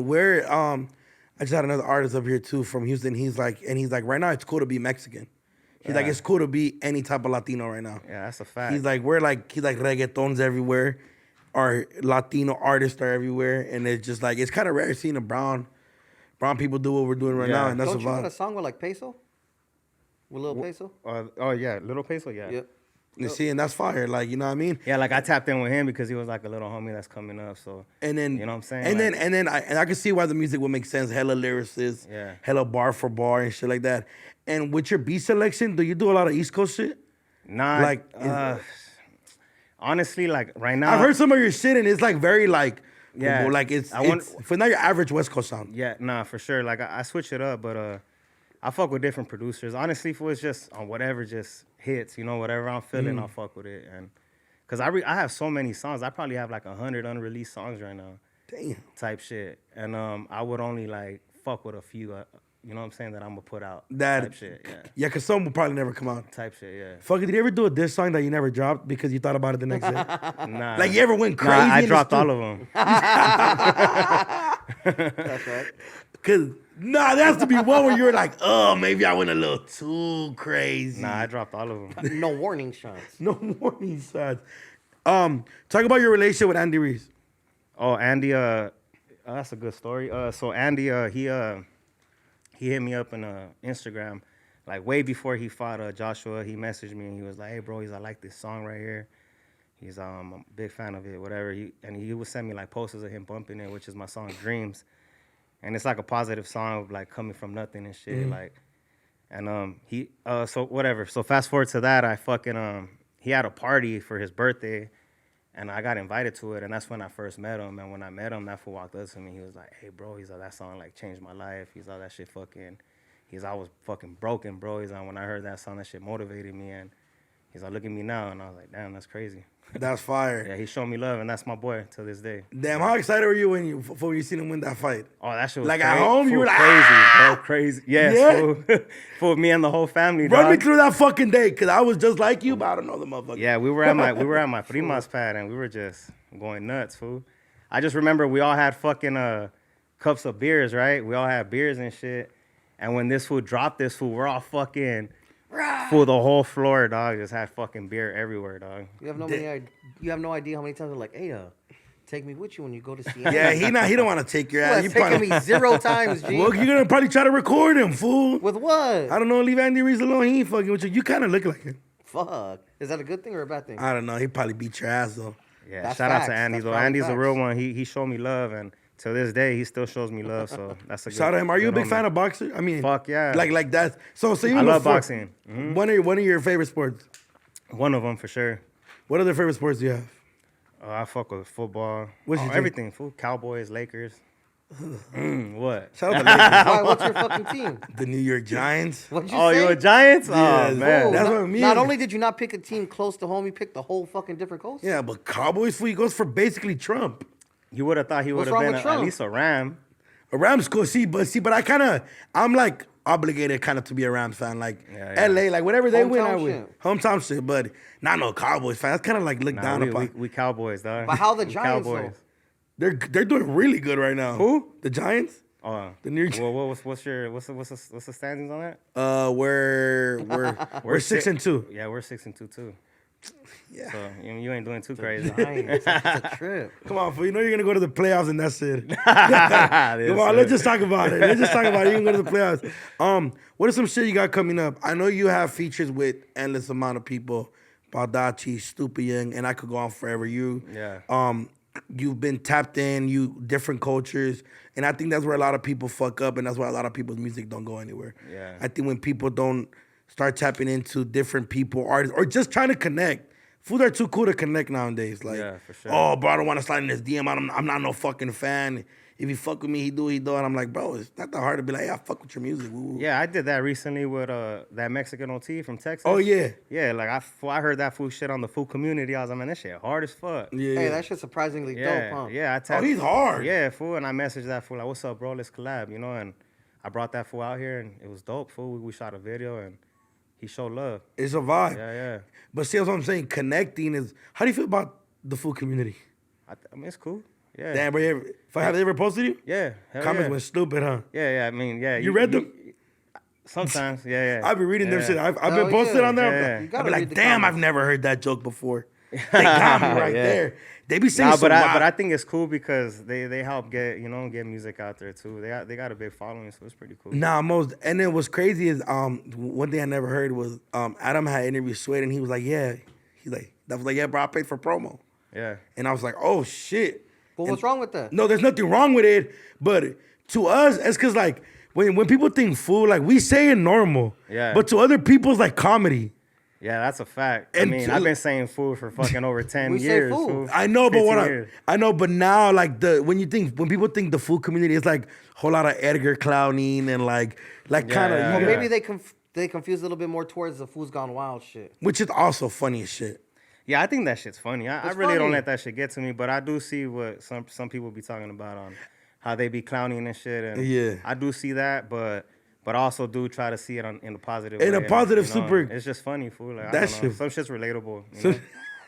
I just had another artist up here too from Houston. He's like right now it's cool to be Mexican. He's like, it's cool to be any type of Latino right now. Yeah, that's a fact. He's like reggaeton's everywhere. Our Latino artists are everywhere. And it's just like, it's kind of rare seeing a brown people do what we're doing right now. And that's Don't a you got a vibe. song with like Peso? With Lil Peso? Oh yeah, Little Peso. Yeah. Yep. You see, and that's fire. Like, you know what I mean? Yeah, like I tapped in with him because he was like a little homie that's coming up. So And then, you know what I'm saying? And Like- then I can see why the music would make sense. Hella lyricists, Yeah. hella bar for bar and shit like that. And with your beat selection, do you do a lot of East Coast shit? Nah, Like, honestly, like right now, I've heard some of your shit and it's like very like, Yeah. like it's I want- for not your average West Coast sound. Yeah, nah, for sure. Like I switch it up, but I fuck with different producers. Honestly, if it's just on whatever just hits, you know, whatever I'm feeling, I'll fuck with it. And cause I have so many songs. I probably have like 100 unreleased songs right now, Damn. type shit. And I would only like fuck with a few. You know what I'm saying? That I'm gonna put out. That type shit. Yeah. Yeah, cause some will probably never come out. Type shit. Yeah. Fuck it, did you ever do a diss song that you never dropped because you thought about it the next day? Nah. Like, you ever went crazy Nah, I in the dropped studio? all of them. That's right. Cause there has to be one where you're like, oh, maybe I went a little too crazy. Nah, I dropped all of them. No warning shots. No warning shots. Talk about your relationship with Andy Reese. Oh, Andy, that's a good story. So Andy, he hit me up on Instagram like way before he fought Joshua, he messaged me and he was like, "Hey, bro, I like this song right here. He's I'm a big fan of it, whatever." He would send me like posters of him bumping it, which is my song Dreams, and it's like a positive song, like coming from nothing and shit, like. And so whatever. So fast forward to that, I fucking he had a party for his birthday, and I got invited to it, and that's when I first met him. And when I met him, that fool walked up to me. He was like, "Hey, bro," he's like, "that song like changed my life." He's like, "That shit fucking." He's like, "I was fucking broken, bro." He's like, "When I heard that song, that shit motivated me." And he's like, "Look at me now," and I was like, "Damn, that's crazy." That's fire. Yeah, he showed me love, and that's my boy to this day. Damn, how excited were you when you seen him win that fight? Oh, that shit was Like crazy. at home, you were like, crazy, bro, crazy. Yes, Yeah? fool. For me and the whole family, Run me dog. through that fucking day, cause I was just like you, but I don't know the motherfucker. Yeah, we were at my prima's pad, and we were just going nuts, fool. I just remember we all had fucking cups of beers, right? We all had beers and shit. And when this fool dropped this fool, we're all fucking fool, the whole floor, dog, just had fucking beer everywhere, dog. You have no idea how many times they're like, "Hey, take me with you when you go to see." Yeah, he don't want to take your ass. He's You taken probably, me 0 times, G. well, you're gonna probably try to record him, fool. With what? I don't know. Leave Andy Reese alone. He ain't fucking with you. You kind of look like him. Fuck. Is that a good thing or a bad thing? I don't know. He probably beat your ass though. Yeah, That's shout out facts. to Andy That's though. probably Andy's a facts. real one. He showed me love, and to this day he still shows me love. So that's a good, Shout out to him. Are you a good big homie. fan of boxing? I mean, Fuck yeah. Like that. So even I love before- boxing. Mhm. One of your favorite sports. One of them for sure. What other favorite sports do you have? I fuck with football. What's your team? Everything. Fool. Cowboys, Lakers. What? Shout out to Lakers. Why, what's your fucking team? The New York Giants. What'd you Oh, say? you a Giants? Yeah, Oh man. that's not, what I mean. Not only did you not pick a team close to home, you picked the whole fucking different coast. Yeah, but Cowboys fool, he goes for basically Trump. You would have thought he would What's have wrong been with at Trump? least a Ram. A Rams cool. But I'm like obligated kind of to be a Rams fan. Like Yeah, yeah. LA, like whatever they win, I Hometown win. shit. Hometown shit, but not no Cowboys fan. That's kind of like looked Nah, down we, upon. we Cowboys, dog. But how the We Giants, Cowboys. They're doing really good right now. Who? The Giants? Oh, The New York- Well, what's the standings on that? We're 6-2. Yeah, we're 6-2 too. Yeah. So you ain't doing too crazy. Giants, that's a trip. Come on, fool. You know you're gonna go to the playoffs and that's it. Come on, let's just talk about it. Let's just talk about it. You can go to the playoffs. What are some shit you got coming up? I know you have features with endless amount of people. Baldacci, Stupid Young, and I could go on forever. You've been tapped in, different cultures, and I think that's where a lot of people fuck up, and that's why a lot of people's music don't go anywhere. Yeah. I think when people don't start tapping into different people, artists, or just trying to connect. Fools are too cool to connect nowadays. Like, Yeah, for sure. Oh, bro, I don't want to slide in his DM. I'm not no fucking fan. If he fuck with me, he do. And I'm like, bro, it's not that hard to be like, hey, I fuck with your music. Woo. Yeah, I did that recently with that Mexican OT from Texas. Oh, yeah. Yeah, like I heard that fool shit on the fool community. I was like, man, that shit hard as fuck. Yeah. Hey, that shit's surprisingly Yeah, dope, huh? yeah. I Oh, tapped, he's hard. Yeah, fool, and I messaged that fool like, "What's up, bro? Let's collab," you know. And I brought that fool out here, and it was dope, fool. We shot a video, and he showed love. It's a vibe. Yeah, yeah. But see, that's what I'm saying. Connecting is. How do you feel about the food community? I mean, it's cool. Yeah. Damn, bro. Have they ever posted you? Yeah. Hell Comments yeah. went stupid, huh? Yeah, yeah. I mean, yeah. You read them? Sometimes, yeah, yeah. I've been reading them Yeah. shit. I've Hell been posted yeah. on there. Yeah. I've You be gotta like, read the damn, comments. I've never heard that joke before. They got me right Yeah. there. They be saying Nah, some but wild. I think it's cool because they help get music out there too. They got a big following, so it's pretty cool. Nah, and then what's crazy is one thing I never heard was Adam had interviewed Suede and he was like, yeah. That was like, yeah, bro, I paid for promo. Yeah. And I was like, oh shit. But what's wrong with that? No, there's nothing wrong with it, but to us, it's cause like when people think food, like we say it normal. Yeah. But to other people, it's like comedy. Yeah, that's a fact. And I mean, to- I've been saying food for fucking over 10 We say years. food. fool. I know, but 15 years. I know, but now like when people think the food community, it's like a whole lot of Edgar clowning and like kind of Yeah. Well, Yeah. maybe they confuse a little bit more towards the Foos Gone Wild shit. which is also funny as shit. Yeah, I think that shit's funny. I It's really don't funny. let that shit get to me, but I do see what some people be talking about on how they be clowning and shit. And Yeah. I do see that, but I also do try to see it in a positive In way. a positive, you know, super- It's just funny, fool. Like, I That don't know. shit- Some shit's relatable. So-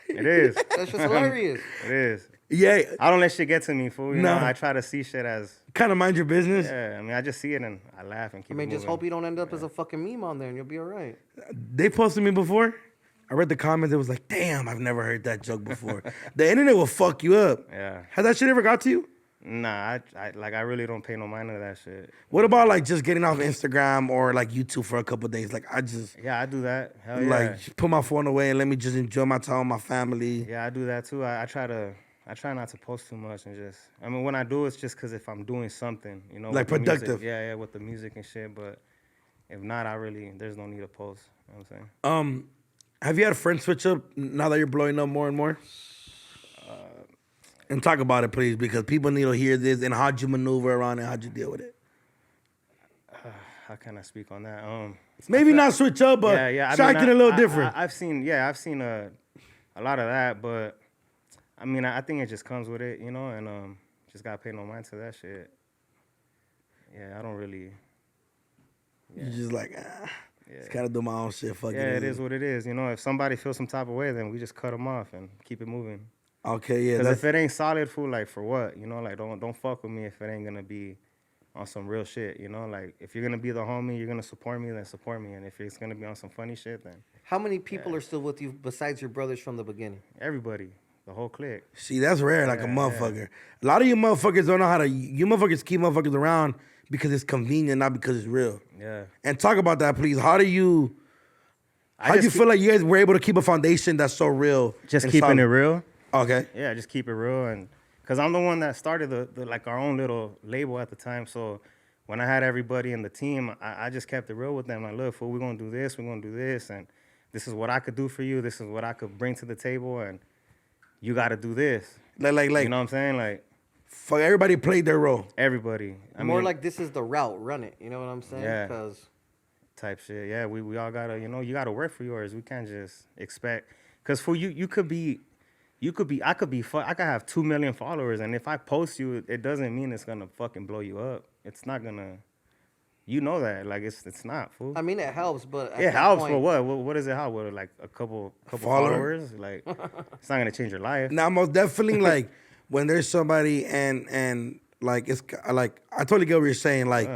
You know? It is. That's just hilarious. It is. Yeah, I don't let shit get to me, fool. You know, Nah. I try to see shit as, kind of mind your business. yeah, I mean, I just see it and I laugh and keep I mean, it just moving. hope you don't end up as a fucking meme on there and you'll be all right. They posted me before. I read the comments. It was like, damn, I've never heard that joke before. The internet will fuck you up. Yeah. Has that shit ever got to you? Nah, I really don't pay no mind to that shit. What about like just getting off Instagram or like YouTube for a couple days? Like I just Yeah, I do that. Hell yeah. like just put my phone away and let me just enjoy my time with my family. Yeah, I do that too. I try not to post too much and just. I mean, when I do, it's just because if I'm doing something, you know, Like with the music. productive. Yeah, with the music and shit. But if not, there's no need to post. You know what I'm saying? Have you had friends switch up now that you're blowing up more and more? And talk about it, please, because people need to hear this and how'd you maneuver around it, how'd you deal with it? How can I speak on that? Maybe not switch up, but acting a little different. I've seen a lot of that, but I mean, I think it just comes with it, you know, and just gotta pay no mind to that shit. Yeah, I don't really. You're just like, just gotta do my own shit. Fuck it. Yeah, it is what it is. You know, if somebody feels some type of way, then we just cut them off and keep it moving. Okay, yeah. Because if it ain't solid, fool, like for what? You know, like don't fuck with me if it ain't gonna be on some real shit. You know, like if you're gonna be the homie, you're gonna support me, then support me. And if it's gonna be on some funny shit, then How many people are still with you besides your brothers from the beginning? everybody, the whole clique. See, that's rare, like a motherfucker. A lot of you motherfuckers don't know how to. You motherfuckers keep motherfuckers around because it's convenient, not because it's real. Yeah. And talk about that, please. How do you? How do you feel like you guys were able to keep a foundation that's so real? Just and keeping solid? it real. Okay. Yeah, just keep it real, and because I'm the one that started the like our own little label at the time. So when I had everybody in the team, I just kept it real with them. Like, look, fool, we're gonna do this, and this is what I could do for you. This is what I could bring to the table, and you got to do this. Like, you know what I'm saying? Like, fuck, everybody played their role. everybody. More like this is the route, run it. You know what I'm saying? Yeah. Because Type shit. Yeah, we all gotta, you know, you gotta work for yours. We can't just expect, cause for I could have 2 million followers, and if I post you, it doesn't mean it's gonna fucking blow you up. It's not gonna. You know that, like it's not, fool. I mean, it helps, but at It that helps, point, but what? What does it help with? Like a couple followers? Like it's not gonna change your life. Now, most definitely, like when there's somebody and like it's like I totally get what you're saying. Like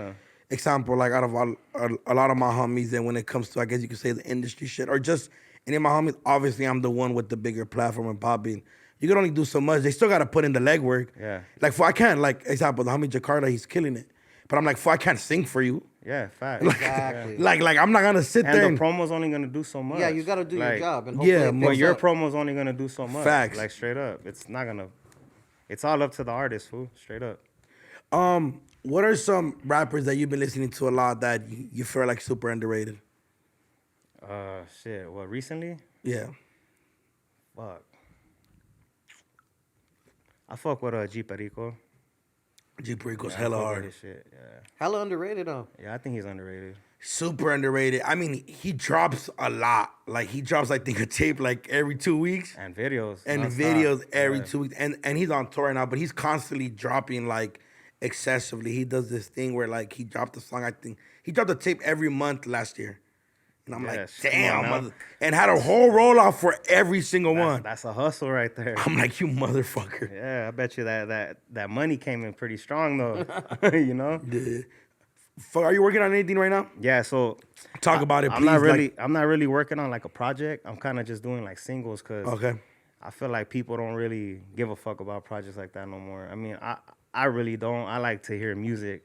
example, like out of a lot of my homies, and when it comes to I guess you could say the industry shit or just any of my homies, obviously I'm the one with the bigger platform and popping. You can only do so much. They still gotta put in the legwork. Yeah. Like for I can't like example the homie Jakarta, he's killing it. But I'm like, I can't sing for you. Yeah, fact. Exactly. Like I'm not gonna sit there. And the promo's only gonna do so much. Yeah, you got to do your Like, job, and hopefully yeah, it But picks your up. promo's only gonna do so much. Facts. Like straight up, it's not gonna. It's all up to the artist, fool. Straight up. What are some rappers that you've been listening to a lot that you feel like super underrated? Shit. What recently? Yeah. Fuck. I fuck with G Perico. G Perico's I hella fuck with hard. his shit. Yeah. Hella underrated, though. Yeah, I think he's underrated. Super underrated. I mean, he drops a lot. Like he drops, I think, a tape like every 2 weeks. And videos. And nonstop. videos every Yeah. 2 weeks. And he's on tour now, but he's constantly dropping like excessively. He does this thing where like he dropped a song, I think he dropped a tape every month last year. And I'm like, Yes, come on damn, now. mother. And had a whole roll off for every single one. That's a hustle right there. I'm like, you motherfucker. Yeah, I bet you that money came in pretty strong though. You know? Yeah. Fuck, are you working on anything right now? Yeah, so Talk about it, I'm please. not really like- I'm not really working on like a project. I'm kind of just doing like singles cuz Okay. I feel like people don't really give a fuck about projects like that no more. I mean, I really don't. I like to hear music.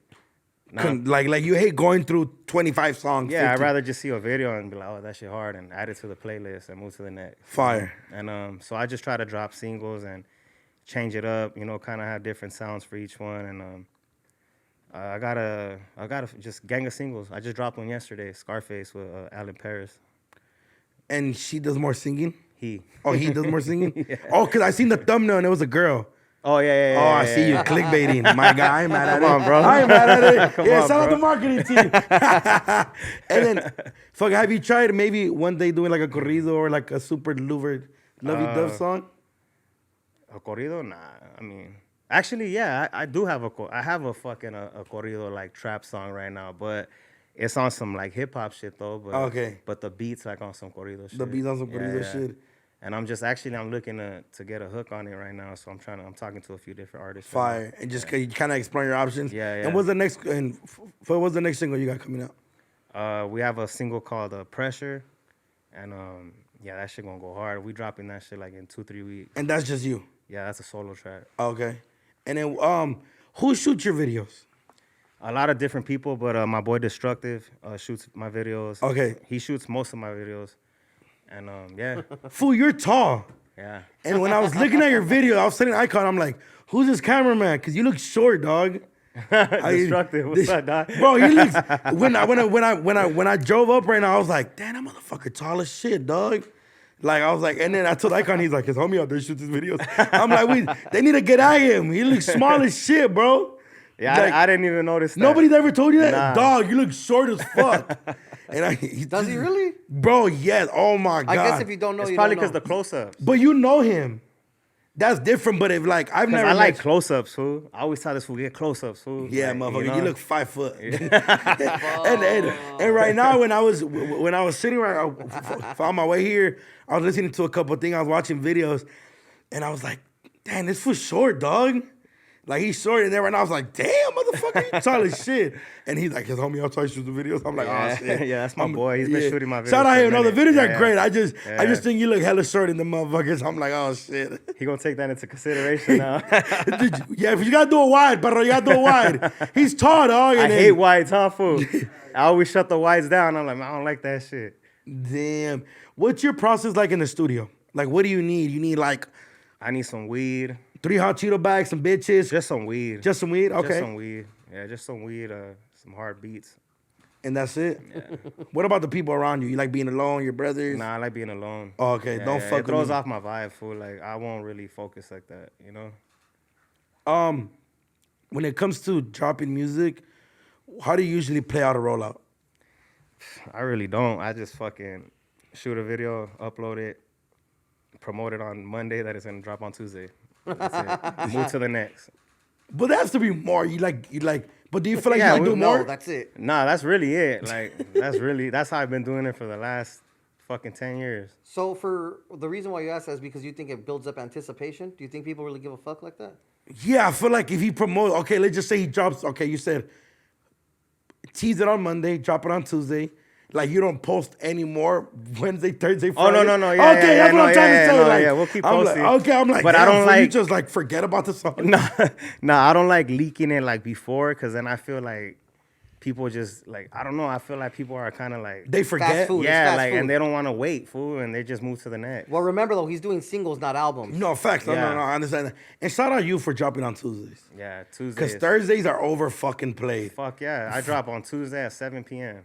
Now, Like you hate going through 25 songs. yeah, 50. I'd rather just see a video and be like, oh, that shit hard, and add it to the playlist and move to the next. Fire. And so I just try to drop singles and change it up, you know, kind of have different sounds for each one. And I got a just gang of singles. I just dropped one yesterday, Scarface with Alan Paris. And she does more singing? He. Oh, he does more singing? Yeah. Oh, because I seen the thumbnail and it was a girl. Oh yeah. Oh, I see you clickbaiting. My guy, I ain't mad at it. Come on, bro. I ain't mad at it. Come Yeah, on, shout out bro. the marketing team. And then, fuck, have you tried maybe one day doing like a corrido or like a super louvered lovey-dove song? A corrido? Nah. I mean, actually, yeah, I do have I have a fucking a corrido like trap song right now, but it's on some like hip hop shit though. But Okay. But the beats like on some corrido shit. The beats on some corrido shit. And I'm looking to get a hook on it right now. So I'm talking to a few different artists. right Fire. And just you kind of explore your options. Yeah, yeah. And what's the next single you got coming out? now. We have a single called Pressure, and yeah, that shit gonna go hard. We dropping that shit like in 2-3 weeks. And that's just you. Yeah, that's a solo track. Okay. And then Who shoots your videos? A lot of different people, but my boy Destructive shoots my videos. Okay. He shoots most of my videos. And yeah. Fool, you're tall. Yeah. And when I was looking at your video, I was setting icon. I'm like, who's this cameraman? Because you look short, dog. Destructive. What's up, dog? Bro, he looks. When I drove up right now, I was like, damn, that motherfucker tall as shit, dog. Like I was like, and then I told Icon, he's like, his homie out there shoots his videos. I'm like, they need to get at him. He looks small as shit, bro. Yeah, Like, I didn't even notice that. Nobody's ever told you that? Nah. Dog, you look short as fuck. And Does he really? Bro, yes. Oh my God. I guess if you don't know, It's you probably don't because know. the close-ups. But you know him. That's different. But if like I've never I like met- close-ups, fool. I always tell this fool, get close-ups, fool. Yeah, Like, motherfucker, you look 5 foot. Oh. and right now, when I was sitting on my way here, I was listening to a couple of things. I was watching videos, and I was like, "Damn, this was short, dog." Like he's short, and then right now I was like, "Damn, motherfucker, you tall as shit." And he's like, "His homie, I'll try to shoot the videos." I'm like, Yeah. "Oh shit, Yeah, that's my boy. He's been shooting my videos Shout out for a him. No, the minute. videos are Yeah. great. I just Yeah. think you look hella short in the motherfuckers. I'm like, "Oh shit." He gonna take that into consideration now. Yeah, if you gotta do it wide, bro, you gotta do it wide. He's tall, dog. I and hate whites, huh, fool? I always shut the whites down. I'm like, man, I don't like that shit. Damn. What's your process like in the studio? Like, what do you need? You need like I need some weed. 3 hot Cheeto bags, some bitches, Just some weed. just some weed. Okay, Just some weed. Yeah, just some weed, some hard beats. and that's it. What about the people around you? You like being alone? Your brothers? Nah, I like being alone. Oh, okay. Don't fuck It with throws me. off my vibe, fool. Like, I won't really focus like that, you know? When it comes to dropping music, how do you usually play out a rollout? I really don't. I just fucking shoot a video, upload it, promote it on Monday that is gonna drop on Tuesday. That's it. Move to the next. But there has to be more. You like. But do you feel like Yeah, you can do No, more? that's it. Nah, that's really it. Like, that's how I've been doing it for the last fucking 10 years. So for the reason why you ask that is because you think it builds up anticipation. Do you think people really give a fuck like that? Yeah, I feel like if he promotes, okay, let's just say he drops. Okay, you said tease it on Monday, drop it on Tuesday. Like you don't post anymore Wednesday, Thursday, Oh, Friday. no. Yeah, okay, yeah, that's what no, I'm trying yeah, to say. no, like, yeah, we'll keep I'm like, posting. okay, I'm like, But I damn, don't fool, you like- just like forget about the song. Nah, I don't like leaking it like before, because then I feel like people just like, I don't know, I feel like people are kind of like, They forget. food. It's yeah, fast like, food. and they don't want to wait, fool, and they just move to the next. Well, remember though, he's doing singles, not albums. No, facts. No, Yeah. I understand that. And shout out you for dropping on Tuesdays. Yeah, Tuesday. Because Thursdays are over fucking played. Fuck yeah, I drop on Tuesday at 7 p.m.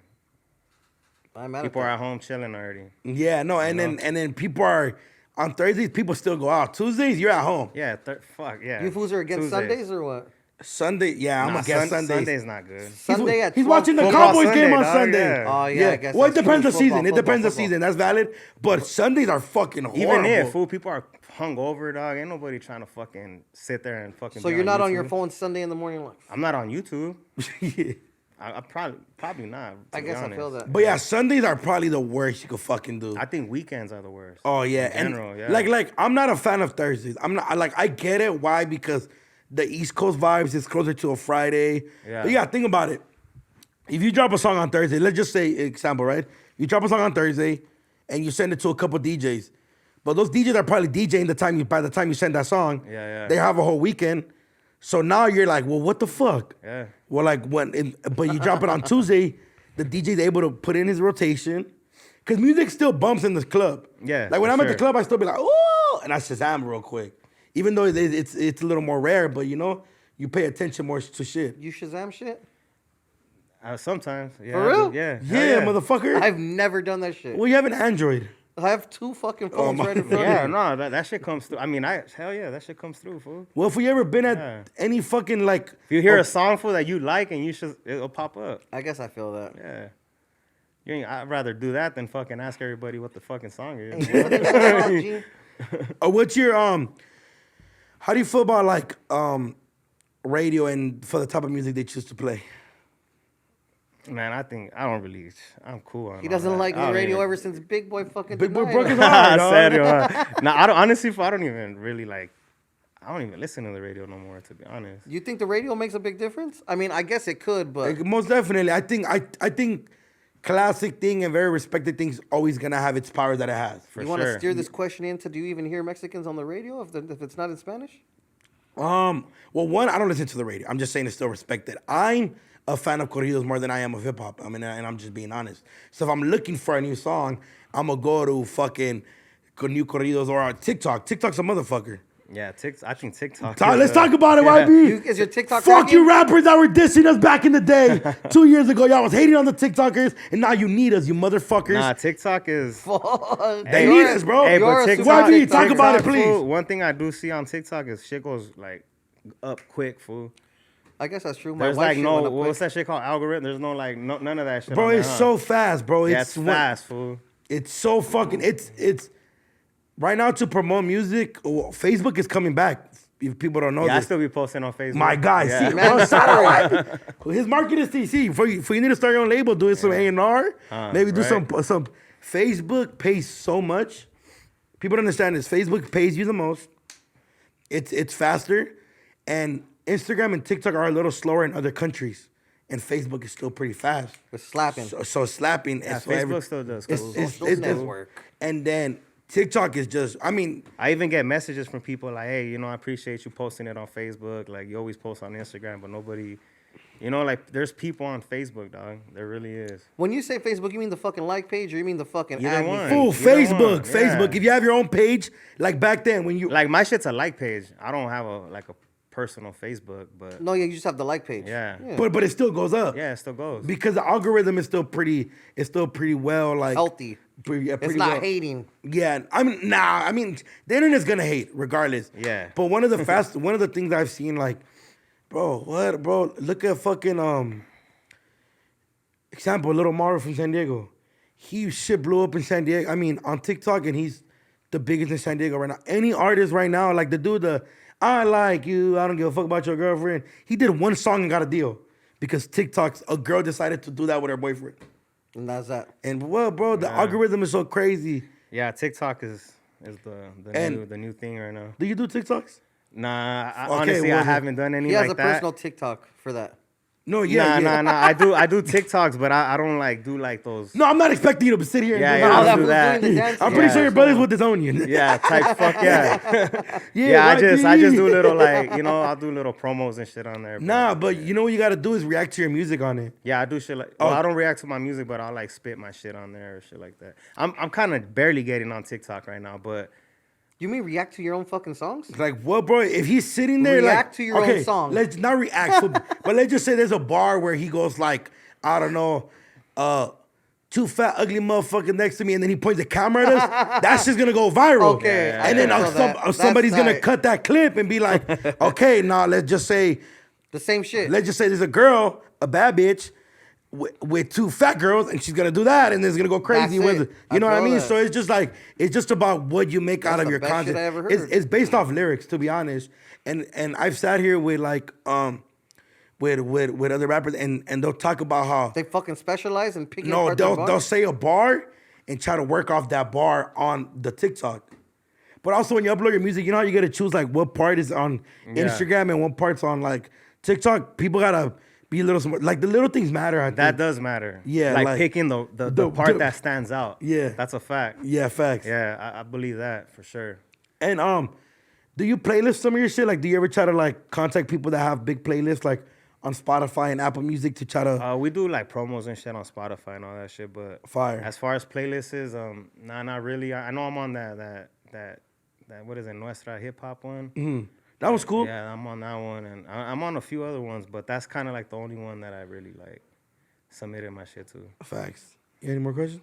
I'm mad People at are that. at home chilling already. Yeah, no, and then people are on Thursdays, people still go out. Tuesdays, you're at home. Yeah, fuck yeah. You fools are against Tuesdays. Sundays or what? Sunday, yeah, I'm Nah, against Sundays. Sunday's not good. Sunday at He's 12. watching the Football Cowboys game Sunday, on dog, Sunday. yeah. Oh yeah, I guess. Well, it that's depends the football, season. It football, depends the football. season. That's valid. But Sundays are fucking horrible. Even if, fool, people are hungover, dog. Ain't nobody trying to fucking sit there and fucking. So be you're not on YouTube. your phone Sunday in the morning, like. I'm not on YouTube. Yeah. I probably not. to I be guess I honest. feel that. But yeah, Sundays are probably the worst you could fucking do. I think weekends are the worst. Oh yeah, In general, and yeah. like I'm not a fan of Thursdays. I'm not like I get it. Why? Because the East Coast vibes is closer to a Friday. Yeah. But yeah, think about it. If you drop a song on Thursday, let's just say example, right? You drop a song on Thursday, and you send it to a couple DJs, but those DJs are probably DJing by the time you send that song. Yeah. They have a whole weekend. So now you're like, well, what the fuck? Yeah. Well, like but you drop it on Tuesday, the DJ's able to put in his rotation. Cause music still bumps in the club. Yeah, Like when for I'm at the sure. club, I still be like, oh, and I Shazam real quick. Even though it's a little more rare, but you know, you pay attention more to shit. You Shazam shit? Sometimes. Yeah, For real? Yeah. Yeah, hell motherfucker. I've never done that shit. Well, you have an Android. I have 2 fucking phones my- right in front Yeah, of me. no, that shit comes through. I mean, hell yeah, that shit comes through, fool. Well, if we ever been at Yeah. any fucking like, If you hear a song, fool, that you like, and it'll pop up. I guess I feel that. Yeah. I'd rather do that than fucking ask everybody what the fucking song is. Hey, what is that song, G? what's your how do you feel about like radio and for the type of music they choose to play? Man, I'm cool on He all doesn't that. like I the don't radio even- ever since Big Boy fucking Big Boy denied broke it. his heart, dog. Serio, huh? Nah, I don't even really like. I don't even listen to the radio no more, to be honest. You think the radio makes a big difference? I mean, I guess it could, but Like, most definitely, I think classic thing and very respected thing's always gonna have its power that it has. For you want to sure. steer this question into: do you even hear Mexicans on the radio if it's not in Spanish? Well, one, I don't listen to the radio. I'm just saying it's still respected. I'm a fan of corridos more than I am of hip hop. I mean, and I'm just being honest. So if I'm looking for a new song, I'm gonna go to fucking new corridos or on TikTok. TikTok's a motherfucker. Yeah, I think TikTok. Let's talk about it, YB. Is your TikTok Fuck ranking? you rappers that were dissing us back in the day. 2 years ago, y'all was hating on the TikTokers, and now you need us, you motherfuckers. Nah, TikTok is. They need us, bro. Hey, You're but a TikTok, super YB, talk about it, fool, please. one thing I do see on TikTok is shit goes like up quick, fool. I guess that's true. My There's wife like shit no, went up what's quick. that shit called? Algorithm. There's no like none of that shit. Bro, on there, it's huh? so fast, bro. Yeah, it's fast, fool. It's so fucking. It's right now to promote music. Facebook is coming back. If people don't know Yeah, I this, still be posting on Facebook. my guy, Yeah. see, Man, bro, sorry. his market is TC. For you need to start your own label, doing some A&R, maybe do right. some. Facebook pays so much. People don't understand this. Facebook pays you the most. It's faster, and Instagram and TikTok are a little slower in other countries, and Facebook is still pretty fast. It's slapping. So slapping. Yeah, so Facebook still does. Cool. Social network. And then TikTok is just. I mean, I even get messages from people like, hey, I appreciate you posting it on Facebook. Like, you always post on Instagram, but nobody, like, there's people on Facebook, dog. There really is. When you say Facebook, you mean the fucking like page or you mean the fucking Either add me one. page? fool, Either Facebook, one, Facebook. yeah. If you have your own page, like back then when you. Like, my shit's a like page. I don't have a personal Facebook, but No, yeah, you just have the like page. yeah. But it still goes up. Yeah, it still goes. Because the algorithm is still pretty. It's still pretty well like Healthy. Pretty, It's pretty not well. hating. Yeah, I mean, the internet's gonna hate regardless. Yeah. But one of the things I've seen, like, bro, look at fucking example, Little Mario from San Diego. Shit blew up in San Diego. I mean, on TikTok, and he's the biggest in San Diego right now. Any artist right now, like the dude, I like you, I don't give a fuck about your girlfriend. He did one song and got a deal because a girl decided to do that with her boyfriend. And that's that. And well, bro, the algorithm is so crazy. Yeah, TikTok is the new thing right now. Do you do TikToks? Nah, Okay, honestly, well, I haven't done any He has like a that. personal TikTok for that. No, yeah. Nah. I do TikToks, but I don't like do like those. No, I'm not expecting you to sit here and Yeah, do yeah, that. I'll that do was that. doing the dance. I'm pretty Yeah. sure your brother's with his onion. Yeah, type fuck yeah. Yeah, I just do YB. little like I'll do little promos and shit on there. Nah, but you know what you gotta do is react to your music on it. Yeah, I do shit like. Oh. Well, I don't react to my music, but I'll like spit my shit on there or shit like that. I'm kind of barely getting on TikTok right now, but You mean react to your own fucking songs? Like, what, bro? If he's sitting there, React like, to your own okay, song. let's not react, but let's just say there's a bar where he goes like, I don't know, two fat ugly motherfuckers next to me, and then he points the camera at us. That's just gonna go viral. Okay, Yeah. and then I feel that. somebody's That's gonna tight. cut that clip and be like, okay, now let's just say The same shit. there's a girl, a bad bitch, with two fat girls, and she's gonna do that, and it's gonna go crazy That's with it. it. You know what I feel mean? that. So it's just about what you make out That's of the your best shit content. I ever It's, heard. it's based off lyrics, to be honest. And I've sat here with like with other rappers, and they'll talk about how They fucking specialize in picking no, apart their they'll bars? say a bar and try to work off that bar on the TikTok. But also when you upload your music, you know how you gotta choose like what part is on Yeah. Instagram and what part's on like TikTok. People gotta be a little smart. Like the little things matter. I think. that does matter. Yeah, like, like, picking the part that stands out. Yeah. That's a fact. Yeah, facts. Yeah, I believe that for sure. And do you playlist some of your shit? Like, do you ever try to like contact people that have big playlists like on Spotify and Apple Music to try to We do like promos and shit on Spotify and all that shit, but Fire. as far as playlists is, nah, not really. I know I'm on that what is it, Nuestra Hip Hop one. That was cool. Yeah, I'm on that one, and I'm on a few other ones, but that's kind of like the only one that I really like submitted my shit to. Facts. You got any more questions?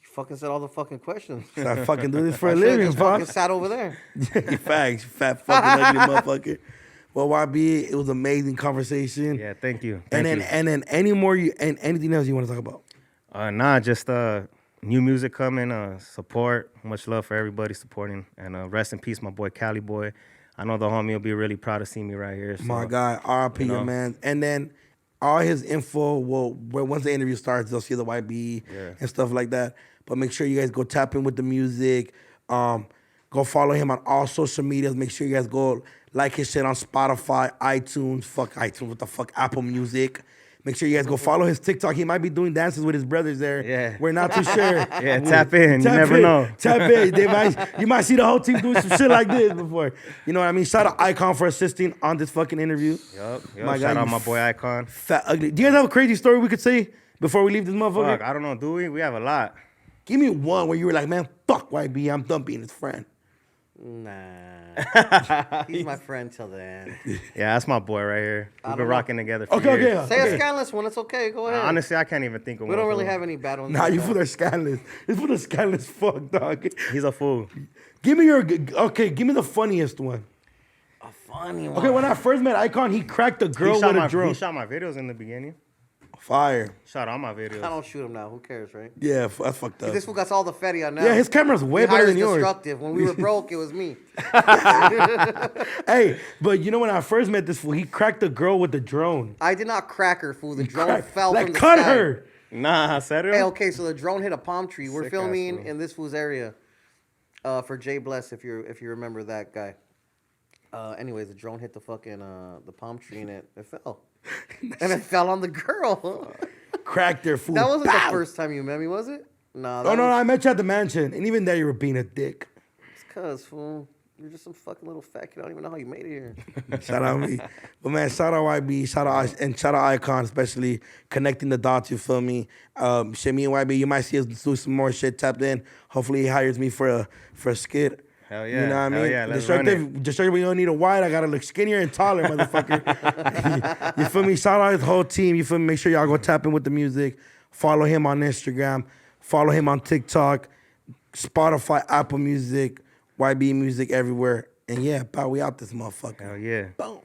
You fucking said all the fucking questions. I fucking do this for a I should've living, just fucking boss. sat over there. Facts, you fat fucking ugly motherfucker. Well, YB, it was an amazing conversation. Yeah, thank you. And then anything else you want to talk about? Nah, just new music coming. Support. Much love for everybody supporting, and rest in peace, my boy Cali Boy. I know the homie will be really proud to see me right here. So, My guy, RP, your man. And then all his info once the interview starts, they'll see the YBE and stuff like that. But make sure you guys go tap in with the music. Go follow him on all social medias. Make sure you guys go like his shit on Spotify, iTunes. Fuck iTunes. What the fuck? Apple Music. Make sure you guys go follow his TikTok. He might be doing dances with his brothers there. Yeah. We're not too sure. Yeah, tap in. You never know. Tap in. You might see the whole team doing some shit like this before. You know what I mean? Shout out Icon for assisting on this fucking interview. Yup. My Shout God, out you my boy Icon. Fat ugly. Do you guys have a crazy story we could say before we leave this motherfucker? Fuck, I don't know, do we? We have a lot. Give me one where you were like, man, fuck YB. I'm done being his friend. Nah. He's my friend till the end. Yeah, that's my boy right here. We've been rocking together for Okay, years. okay. Say a scandalous one. It's okay. Go ahead. Honestly, I can't even think of we one. don't really fool. have any bad ones. Nah, like you that. put a scandalous. You put a scandalous fuck, dog. He's a fool. Give me your, okay, give me the funniest one. A funny one. Okay, when I first met Icon, he cracked a girl with a drone. He shot my videos in the beginning. Fire. Shot all my videos. I don't shoot him now. Who cares, right? Yeah, that's fucked up. This fool got all the fatty on now. Yeah, his camera's way He better hires than yours. destructive. When we were broke, it was me. Hey, but you know when I first met this fool, he cracked a girl with the drone. I did not crack her, fool. The drone Crack- fell like from the cut sky. her. Hey, Nah, serio? okay, so the drone hit a palm tree. We're Sick filming ass, in this fool's area for Jay Bless, if you remember that guy. Anyways, the drone hit the fucking the palm tree and it fell, and it fell on the girl. Cracked her fool. That wasn't Bow. the first time you met me, was it? Nah. Oh, no, I met you at the mansion. And even there, you were being a dick. It's cuz, fool. You're just some fucking little fat kid. I don't even know how you made it here. Shout out me. But, man, shout out YB. Shout out Icon, especially connecting the dots, you feel me? Shit, me and YB, you might see us do some more shit tapped in. Hopefully, he hires me for a skit. Hell yeah. You know what I mean? Hell yeah, let's run it. Destructive, we don't need a wide. I gotta look skinnier and taller, motherfucker. You feel me? Shout out his whole team. You feel me? Make sure y'all go tap in with the music. Follow him on Instagram. Follow him on TikTok, Spotify, Apple Music, YB Music everywhere. And yeah, pal, we out this motherfucker. Hell yeah. Boom.